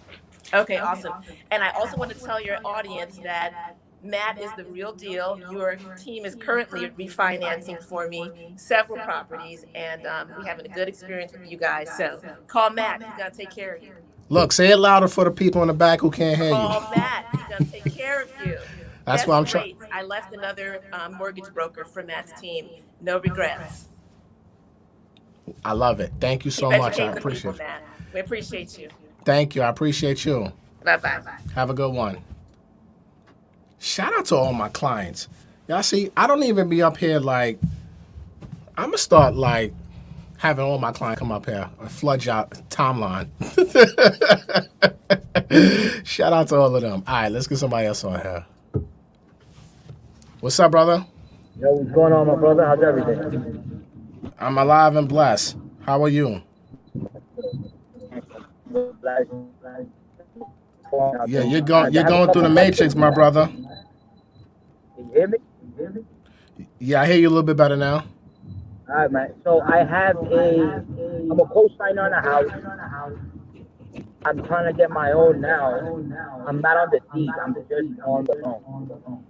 Okay, awesome. And I also want to tell your audience that Matt is the real deal. Your team is currently refinancing for me several properties, and we're having a good experience with you guys. So call Matt. He's going to take care of you. Look, say it louder for the people in the back who can't hear you. Call Matt. He's going to take care of you. That's what I'm trying. I left another mortgage broker for Matt's team. No regrets. I love it. Thank you so much. I appreciate it. Matt. We appreciate you. Thank you. I appreciate you. Bye-bye. Have a good one. Shout out to all my clients. Y'all see, I don't even be up here like, I'm going to start like having all my clients come up here and flood y'all timeline. Shout out to all of them. All right, let's get somebody else on here. What's up, brother? Yo, what's going on, my brother? How's everything? I'm alive and blessed. How are you? Yeah, you're going through the matrix, my brother. hear me? Yeah, I hear you a little bit better now. All right, man. So I'm a co-signer on a house. I'm trying to get my own now. I'm not on the deed. I'm just on the loan.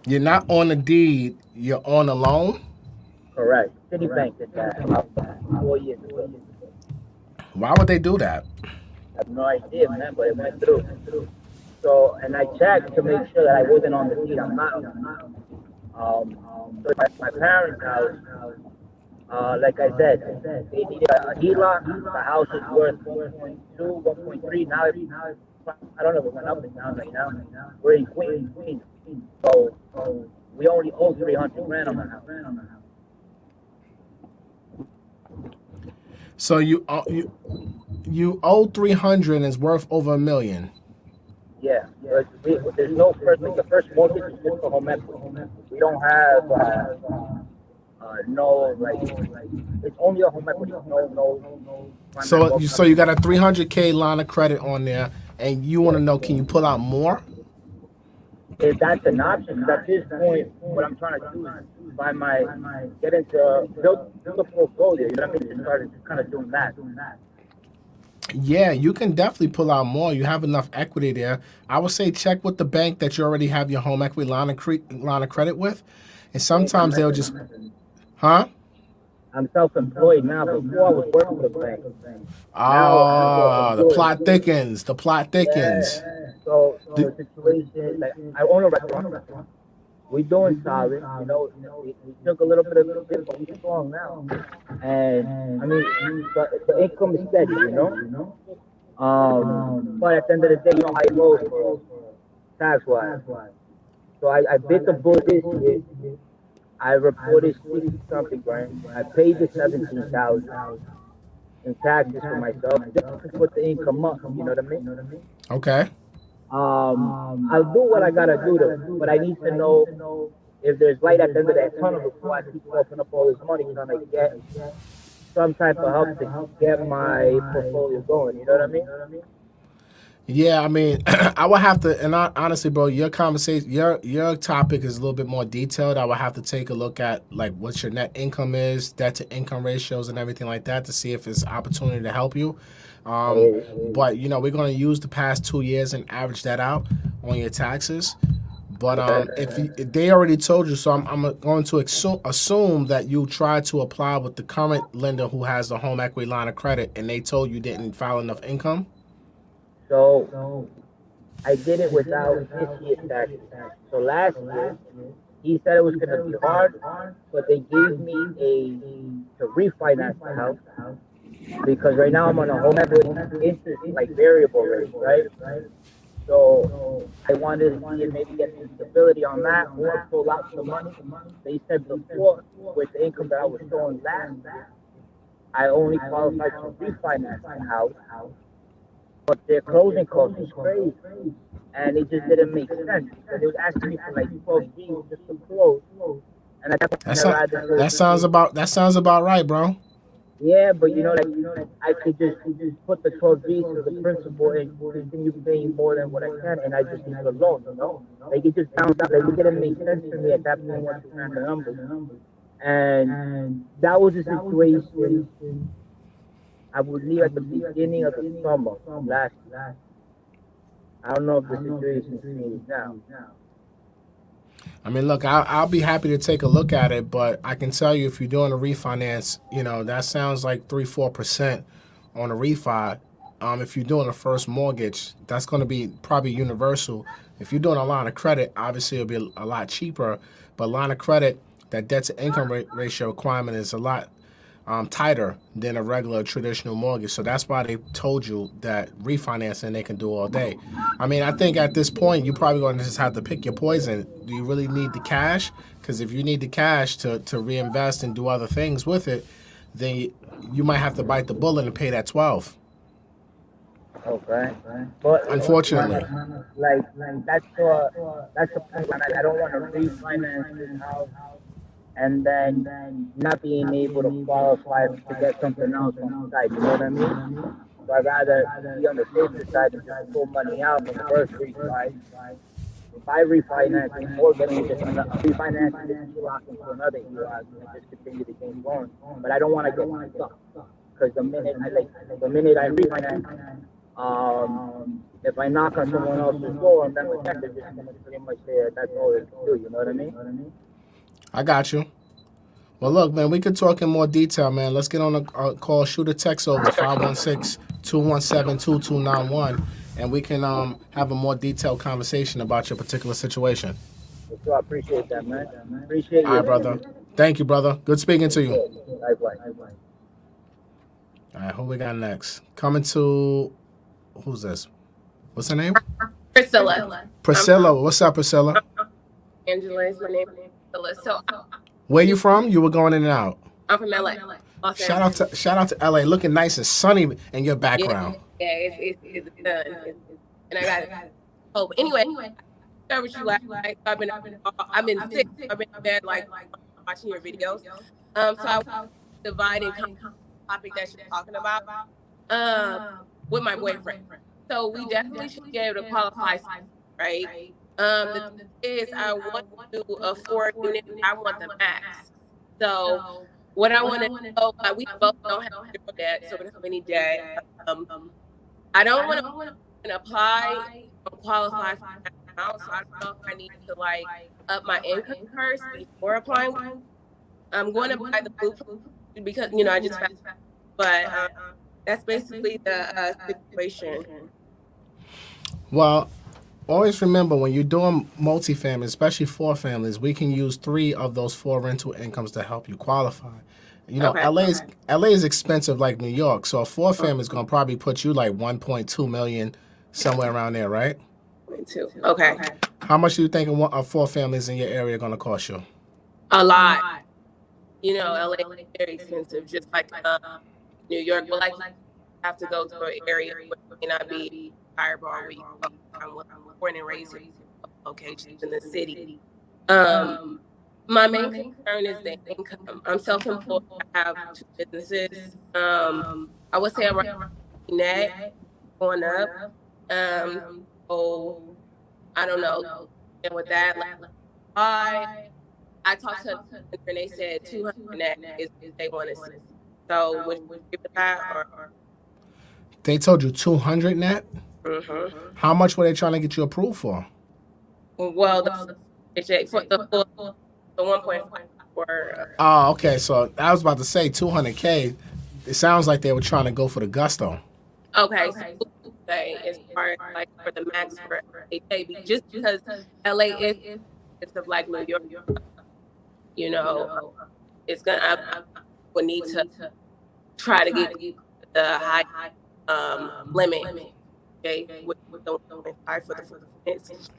You're not on the deed. You're on a loan. Correct. Citibank did that about 4 years ago. Why would they do that? I have no idea, man, but it went through. So, and I checked to make sure that I wasn't on the deed. I'm not. So my parents' house, like I said, they needed a HELOC. The house is worth 1.2, 1.3. Now, I don't know if it went up and down right now. We're in Queens. So we only owe 300 grand on the house. So you owe 300 and it's worth over $1 million. Yeah, there's no first. Like the first mortgage is just for home equity. We don't have no like. It's only a home equity. No. So you got a 300K line of credit on there, and you want to know, can you pull out more? If that's an option, because at this point, what I'm trying to do is get into build a portfolio. You know what I mean? Just started kind of doing that. Yeah, you can definitely pull out more. You have enough equity there. I would say check with the bank that you already have your home equity line of credit with, and sometimes they'll just, huh? I'm self-employed now. Before I was working with a bank. Oh, the plot thickens. The plot thickens. Yeah. So the situation, like I own a restaurant. We're doing solid, you know. We took a little bit of a dip, but we're strong now. And I mean, the income is steady, you know. But at the end of the day, you know how it goes tax-wise. So I bit the bullet this year. I reported 60 something grand. I paid the 17,000 in taxes for myself just to put the income up. You know what I mean? Okay. I'll do what I gotta do though, but I need to know if there's light at the end of that tunnel before I keep coughing up all this money trying to get some type of help to get my portfolio going. You know what I mean? Yeah, I mean, I would have to, and honestly, bro, your conversation, your topic is a little bit more detailed. I would have to take a look at like what your net income is, debt to income ratios, and everything like that to see if it's opportunity to help you. But you know, we're going to use the past 2 years and average that out on your taxes. But if they already told you, so I'm going to assume that you tried to apply with the current lender who has the home equity line of credit, and they told you didn't file enough income. So I did it without this year's taxes. So last year, he said it was going to be hard, but they gave me to refinance the house because right now I'm on a home equity interest like variable rate, right? So I wanted to see if maybe get some stability on that or pull out some money. They said before with the income that I was showing last year, I only qualified to refinance the house. But their closing costs was crazy, and it just didn't make sense. So they was asking me for like 12 G's just to close, and that sounds about right, bro. Yeah, but you know, like I could just put the 12 G's to the principal and continue paying more than what I can, and I just need the loan. You know, like it just sounds like it didn't make sense to me at that point once you ran the numbers, and that was a situation. I would leave at the beginning of the summer last year. I don't know if the situation changed now. I mean, look, I'll be happy to take a look at it, but I can tell you if you're doing a refinance, you know, that sounds like 3-4% on a refi. If you're doing a first mortgage, that's going to be probably universal. If you're doing a line of credit, obviously it'll be a lot cheaper, but line of credit, that debt to income ratio requirement is a lot tighter than a regular traditional mortgage. So that's why they told you that refinancing they can do all day. I mean, I think at this point, you're probably going to just have to pick your poison. Do you really need the cash? Because if you need the cash to reinvest and do other things with it, then you might have to bite the bullet and pay that 12. Okay. But unfortunately, like that's the point. I don't want to refinance this house and then not being able to qualify to get something else on the side. You know what I mean? So I'd rather be on the safer side and just pull money out from the first refi by refinancing or getting just refinancing this HELOC into another HELOC and just continue the game going. But I don't want to get stuck because the minute I refinance, if I knock on someone else's door and then they're just gonna pretty much say that's all they can do. You know what I mean? I got you. Well, look, man, we could talk in more detail, man. Let's get on a call. Shoot a text over 516-217-2291, and we can have a more detailed conversation about your particular situation. So I appreciate that, man. Appreciate you. All right, brother. Thank you, brother. Good speaking to you. Likewise. All right, who we got next? Coming to, who's this? What's her name? Priscilla. Priscilla. What's up, Priscilla? Angela is my name. Priscilla. So, Where you from? You were going in and out. I'm from LA. Shout out to LA. Looking nice and sunny in your background. Yeah, it's done. And I got it. Oh, but anyway, I with you last night. I've been sick. I've been in bed like watching your videos. So I divide and topic that you're talking about with my boyfriend. So we definitely should be able to qualify, right? The thing is, I want to afford unit. I want the max. So what I want to know, we both don't have debt, so we don't have any debt. I don't want to apply or qualify for that now, so I don't know if I need to like up my income first before applying. I'm going to buy the blueprint because I just found, but that's basically the situation. Well, always remember when you're doing multifamily, especially 4 families, we can use 3 of those 4 rental incomes to help you qualify. Okay. LA is expensive like New York, so a 4 family is going to probably put you like 1.2 million, somewhere around there, right? 1.2. Okay. How much do you think a 4 families in your area are going to cost you? A lot. LA is very expensive, just like New York. But like, have to go to an area where it may not be fireball where you go. I'm born and raised in locations in the city. My main concern is the income. I'm self-employed. I have 2 businesses. I would say I'm right net going up. So I don't know. And with that, I talked to them and they said 200 net is they want to see. So would you give it that or? They told you 200 net? Mm-hmm. How much were they trying to get you approved for? Well, the 1.5 were. Oh, okay. So I was about to say 200K. It sounds like they were trying to go for the gusto. Okay. So as far as like for the max for HAB, just because LA is of like New York, it's gonna. I would need to try to get the high limit. Okay, with the 1.5 for the fence.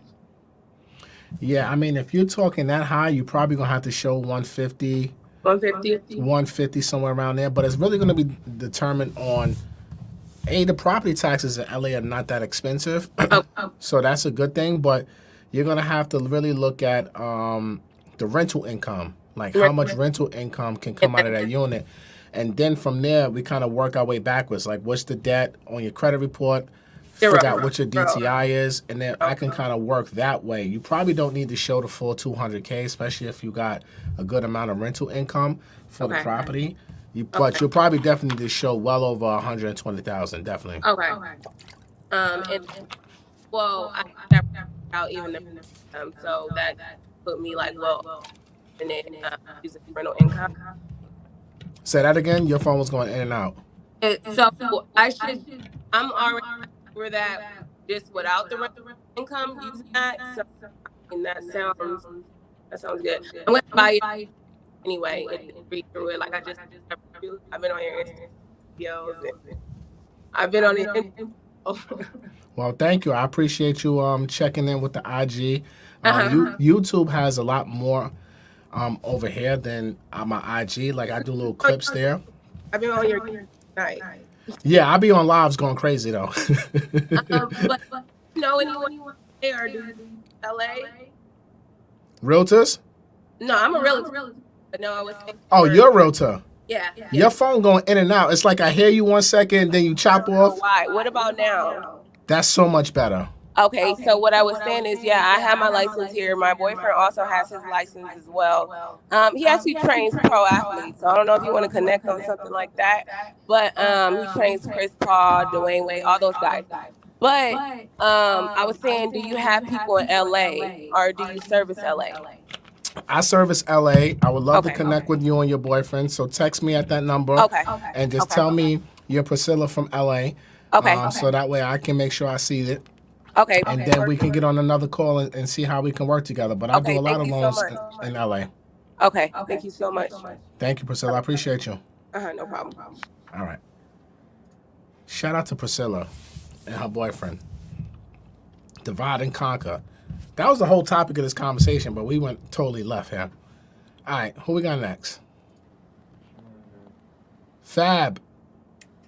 Yeah, I mean, if you're talking that high, you're probably going to have to show 150. 150, somewhere around there. But it's really going to be determined on, the property taxes in LA are not that expensive. So that's a good thing. But you're going to have to really look at the rental income, like how much rental income can come out of that unit. And then from there, we kind of work our way backwards. Like, what's the debt on your credit report? Figure out what your DTI is, and then I can kind of work that way. You probably don't need to show the full 200K, especially if you got a good amount of rental income for the property. But you'll probably definitely need to show well over 120,000, definitely. Okay. And well, I never out even the so that put me like and then using rental income. Say that again. Your phone was going in and out. So I'm already for that just without the rental income using that. So and that sounds good. I'm gonna buy it anyway and read through it like I just I've been on your Instagram videos and I've been on it. Well, thank you. I appreciate you checking in with the IG. YouTube has a lot more over here than my IG. Like I do little clips there. I've been on your night. Yeah, I'll be on lives going crazy though. But anyone there or do LA? Realtors? No, I'm a realtor. But no, I was saying you're a realtor. Yeah. Your phone going in and out. It's like I hear you 1 second, then you chop off. Why? What about now? That's so much better. Okay, so what I was saying is, yeah, I have my license here. My boyfriend also has his license as well. He actually trains pro athletes, so I don't know if you want to connect on something like that. But he trains Chris Paul, Dwayne Wade, all those guys. But I was saying, do you have people in LA or do you service LA? I service LA. I would love to connect with you and your boyfriend. So text me at that number. And just tell me you're Priscilla from LA. So that way I can make sure I see it. And then we can get on another call and see how we can work together. But I do a lot of loans in LA. Okay. Thank you so much. Thank you, Priscilla. I appreciate you. No problem. All right. Shout out to Priscilla and her boyfriend. Divide and conquer. That was the whole topic of this conversation, but we went totally left here. All right, who we got next? Fab.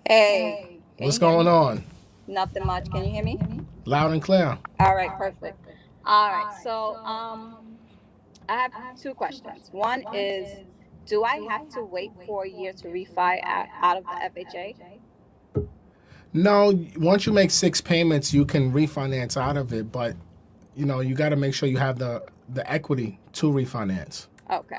Hey. What's going on? Nothing much. Can you hear me? Loud and clear. All right, perfect. All right, so I have two questions. One is, do I have to wait for a year to refi out of the FHA? No, once you make 6 payments, you can refinance out of it, but you know, you got to make sure you have the equity to refinance. Okay.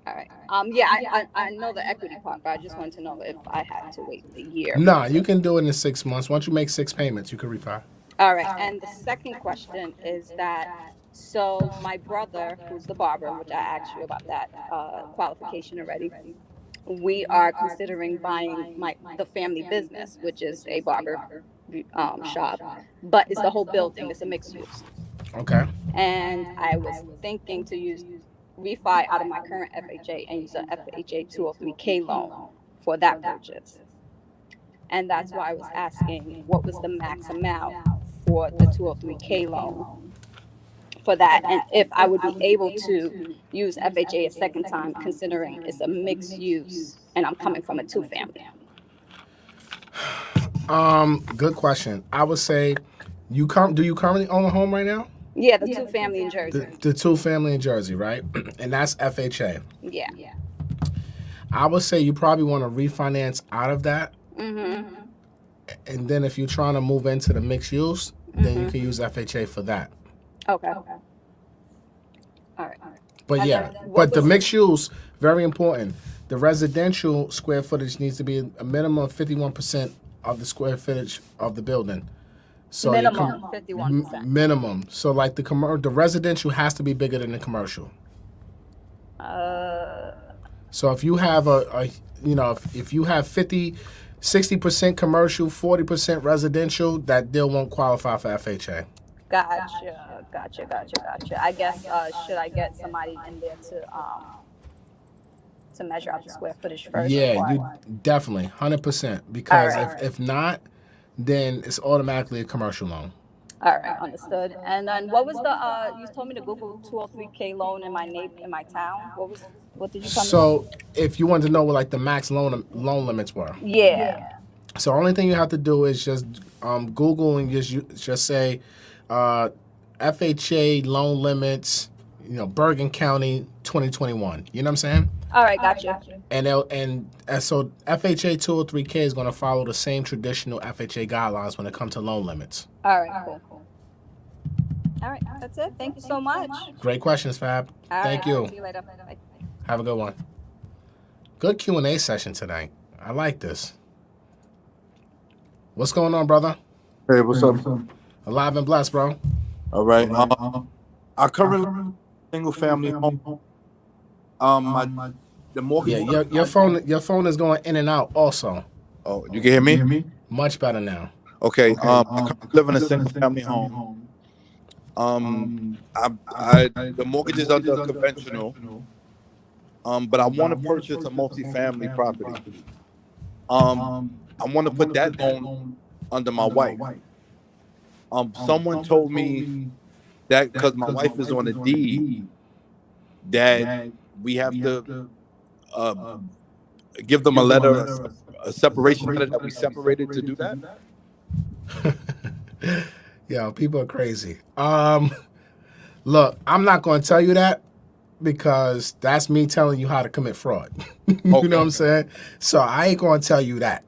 All right. Yeah, I know the equity part, but I just wanted to know if I had to wait a year. No, you can do it in 6 months. Once you make 6 payments, you can refi. All right. And the second question is that, so my brother, who's the barber, which I asked you about that qualification already, we are considering buying the family business, which is a barber shop, but it's the whole building. It's a mixed use. Okay. And I was thinking to use refi out of my current FHA and use an FHA 203K loan for that purchase. And that's why I was asking what was the max amount for the 203K loan for that, and if I would be able to use FHA a second time, considering it's a mixed use and I'm coming from a 2-family. Good question. I would say do you currently own a home right now? Yeah, the 2-family in Jersey. The 2-family in Jersey, right? And that's FHA. Yeah. I would say you probably want to refinance out of that. Mm-hmm. And then if you're trying to move into the mixed use, then you can use FHA for that. Okay. All right. But yeah, but the mixed use, very important. The residential square footage needs to be a minimum of 51% of the square footage of the building. So minimum 51%. Minimum. So like the residential has to be bigger than the commercial. So if you have if you have 60% commercial, 40% residential, that deal won't qualify for FHA. Gotcha. I guess should I get somebody in there to measure out the square footage first? Yeah, you definitely 100%. Because if not, then it's automatically a commercial loan. All right, understood. And then what was the you told me to Google 203K loan in my town? What did you tell me? So if you want to know what like the max loan limits were. Yeah. So the only thing you have to do is just Google and just say FHA loan limits, Bergen County 2021. You know what I'm saying? All right, gotcha. And so FHA 203K is going to follow the same traditional FHA guidelines when it comes to loan limits. All right, cool. All right, that's it. Thank you so much. Great questions, Fab. Thank you. See you later. Bye. Have a good one. Good Q&A session tonight. I like this. What's going on, brother? Hey, what's up? Alive and blessed, bro. All right. I currently single family home. The mortgage. Yeah, your phone is going in and out also. Oh, you can hear me? Much better now. Okay. I live in a single family home. The mortgage is under conventional. But I want to purchase a multi-family property. I want to put that loan under my wife. Someone told me that because my wife is on a deed, that we have to give them a letter, a separation letter that we separated to do that. Yeah, people are crazy. Look, I'm not going to tell you that because that's me telling you how to commit fraud. You know what I'm saying? So I ain't going to tell you that.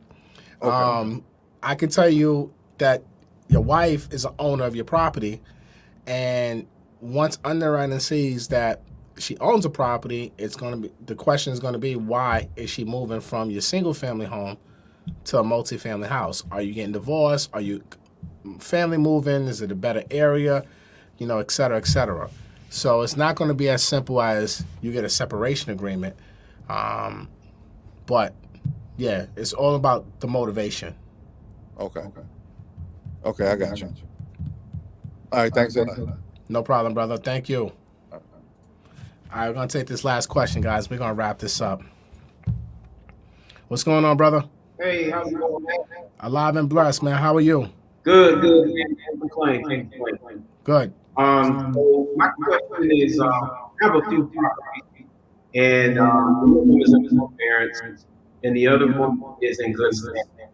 Okay. I can tell you that, your wife is an owner of your property, and once underwriting sees that she owns a property, the question is going to be, why is she moving from your single family home to a multi-family house? Are you getting divorced? Are you family moving? Is it a better area? Et cetera, et cetera. So it's not going to be as simple as you get a separation agreement. But yeah, it's all about the motivation. Okay, I got you. All right, thanks, Eddie. No problem, brother. Thank you. All right, we're going to take this last question, guys. We're going to wrap this up. What's going on, brother? Hey, how's it going, man? Alive and blessed, man. How are you? Good, man. Can't complain. Good. So my question is, I have a few properties, and one is in forbearance, and the other one is in good standing.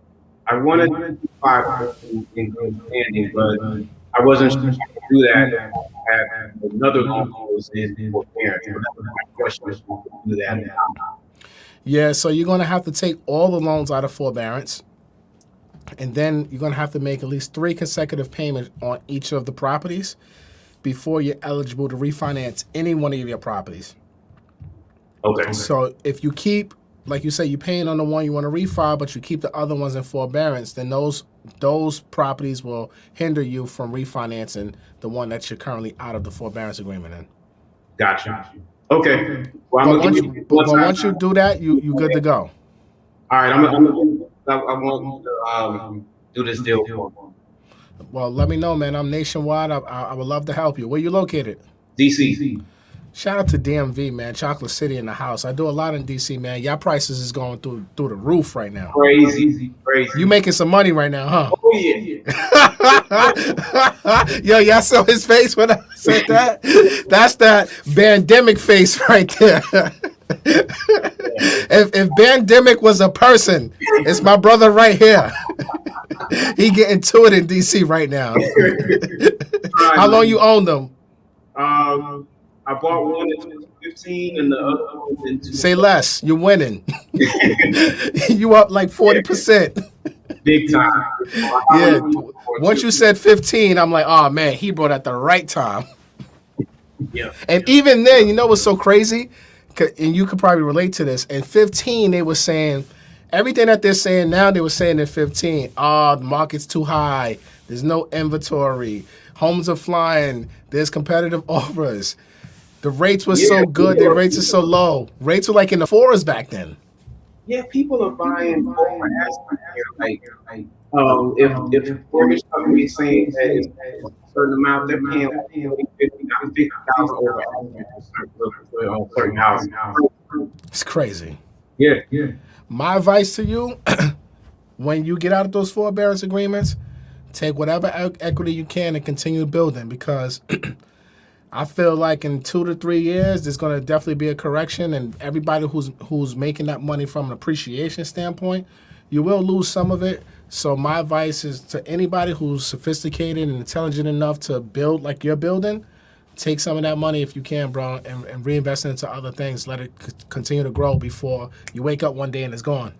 I wanted to keep 5 in good standing, but I wasn't sure if I could do that if I had another loan that was in forbearance. So that was my question, if I could do that or not. Yeah, so you're going to have to take all the loans out of forbearance, and then you're going to have to make at least 3 consecutive payments on each of the properties before you're eligible to refinance any one of your properties. Okay. So if you keep, like you say, you're paying on the one you want to refi, but you keep the other ones in forbearance, then those properties will hinder you from refinancing the one that you're currently out of the forbearance agreement in. Gotcha. Okay. Well, once you do that, you good to go. All right. I want to do this deal for me. Well, let me know, man. I'm nationwide. I would love to help you. Where you located? DC. Shout out to DMV, man. Chocolate City in the house. I do a lot in DC, man. Y'all prices is going through the roof right now. Crazy. You making some money right now, huh? Oh, yeah. Yo, y'all saw his face when I said that? That's that pandemic face right there. If pandemic was a person, it's my brother right here. He getting to it in DC right now. How long you own them? I bought one in 2015 and the other one in 2015. Say less. You're winning. You up like 40%. Big time. Yeah. Once you said 15, I'm like, oh man, he brought at the right time. Yeah. And even then, you know what's so crazy? And you could probably relate to this. In 15, they were saying everything that they're saying now, they were saying in 15. Oh, the market's too high. There's no inventory. Homes are flying. There's competitive offers. The rates were so good. The rates are so low. Rates were like in the 4s back then. Yeah, people are buying over asking here. Like, if mortgage company is saying that it's a certain amount, they're paying like $50,000 over asking on certain houses. It's crazy. Yeah. My advice to you, when you get out of those forbearance agreements, take whatever equity you can and continue building, because I feel like in 2 to 3 years, there's going to definitely be a correction, and everybody who's making that money from an appreciation standpoint, you will lose some of it. So my advice is to anybody who's sophisticated and intelligent enough to build like you're building, take some of that money if you can, bro, and reinvest it into other things. Let it continue to grow before you wake up one day and it's gone.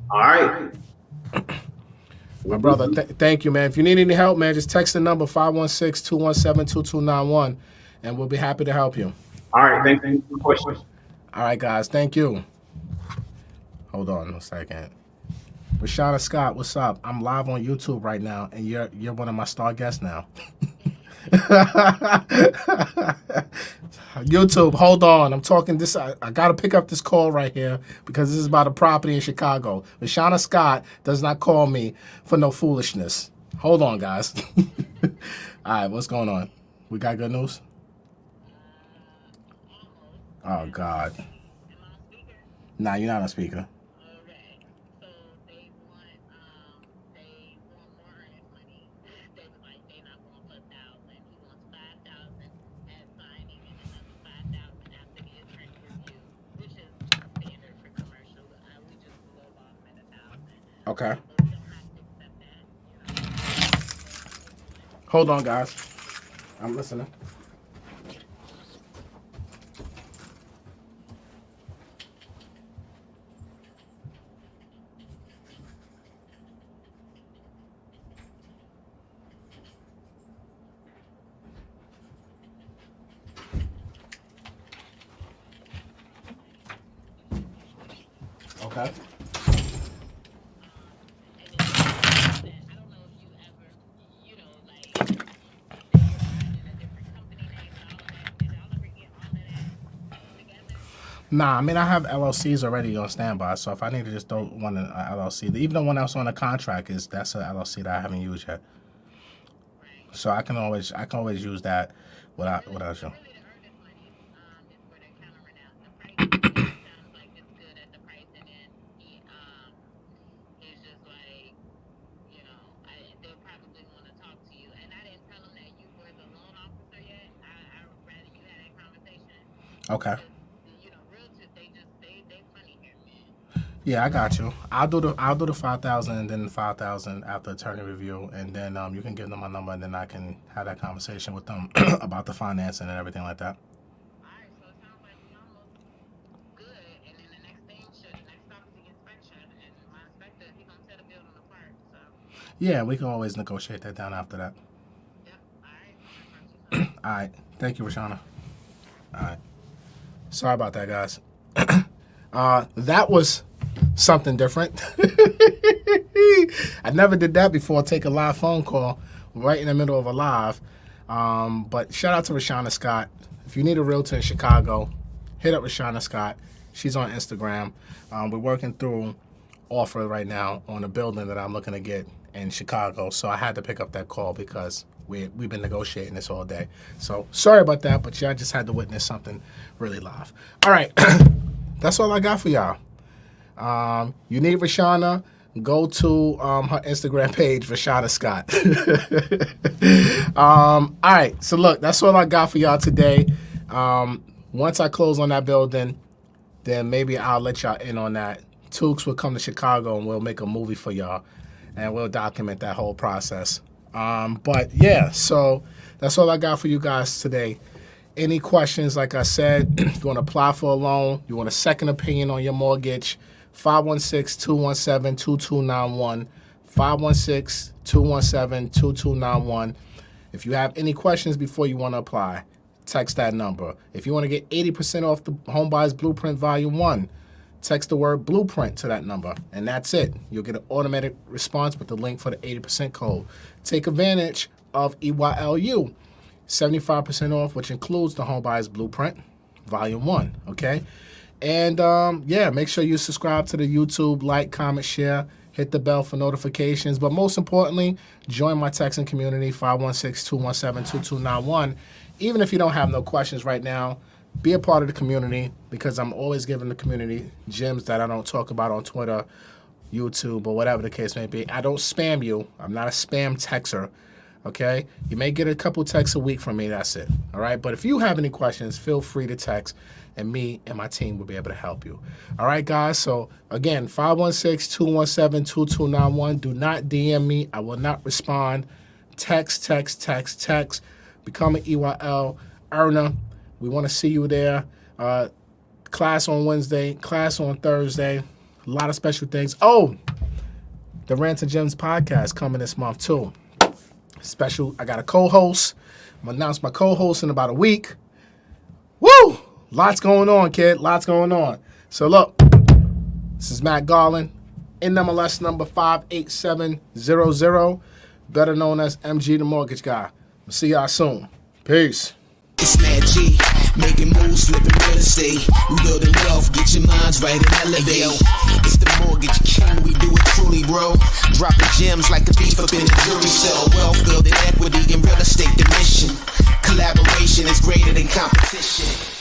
All right. My brother, thank you, man. If you need any help, man, just text the number 516-217-2291, and we'll be happy to help you. All right, thank you for the question. All right, guys, thank you. Hold on a second. Rashada Scott, what's up? I'm live on YouTube right now, and you're one of my star guests now. YouTube, hold on. I'm talking this. I got to pick up this call right here because this is about a property in Chicago. Rashana Scott does not call me for no foolishness. Hold on, guys. All right, what's going on? We got good news? Oh, God. Nah, you're not on speaker. Okay. Hold on, guys. I'm listening. Okay. Nah, I mean, I have LLCs already on standby, so if I need to just throw one in LLC, even the one that's on the contract that's a LLC that I haven't used yet. So I can always use that without you. Okay. Yeah, I got you. I'll do the 5,000 and then the 5,000 after attorney review, and then you can give them my number, and then I can have that conversation with them about the financing and everything like that. Yeah, we can always negotiate that down after that. All right. Thank you, Rashana. All right. Sorry about that, guys. That was something different. I never did that before. Take a live phone call right in the middle of a live. But shout out to Rashana Scott. If you need a realtor in Chicago, hit up Rashana Scott. She's on Instagram. We're working through offer right now on a building that I'm looking to get in Chicago. So I had to pick up that call because we've been negotiating this all day. So sorry about that, but y'all just had to witness something really live. All right. That's all I got for y'all. You need Rashana, go to her Instagram page, Rashana Scott. All right. So look, that's all I got for y'all today. Once I close on that building, then maybe I'll let y'all in on that. Tukes will come to Chicago and we'll make a movie for y'all, and we'll document that whole process. But yeah, so that's all I got for you guys today. Any questions, like I said, if you want to apply for a loan, you want a second opinion on your mortgage, 516-217-2291, 516-217-2291. If you have any questions before you want to apply, text that number. If you want to get 80% off the Home Buyers Blueprint Volume 1, text the word blueprint to that number, and that's it. You'll get an automatic response with the link for the 80% code. Take advantage of EYLU, 75% off, which includes the Home Buyers Blueprint Volume 1, okay? And, yeah, make sure you subscribe to the YouTube, like, comment, share, hit the bell for notifications. But most importantly, join my texting community, 516-217-2291. Even if you don't have no questions right now, be a part of the community, because I'm always giving the community gems that I don't talk about on Twitter, YouTube, or whatever the case may be. I don't spam you. I'm not a spam texter, okay? You may get a couple texts a week from me. That's it, all right? But if you have any questions, feel free to text, and me and my team will be able to help you. All right, guys? So, again, 516-217-2291. Do not DM me. I will not respond. Text. Become an EYL earner. We want to see you there. Class on Wednesday, class on Thursday. A lot of special things. Oh, the Rants and Gems podcast coming this month too. Special. I got a co-host. I'm going to announce my co-host in about a week. Woo! Lots going on, kid. Lots going on. So look, this is Matt Garland, NMLS number 58700, better known as MG the Mortgage Guy. We'll see y'all soon. Peace. It's Mad G, making moves, flipping real estate. We building wealth, get your minds right and elevate. It's the Mortgage King, we do it truly, bro. Dropping gems like a thief up in the jury cell. Wealth building equity in real estate, the mission. Collaboration is greater than competition.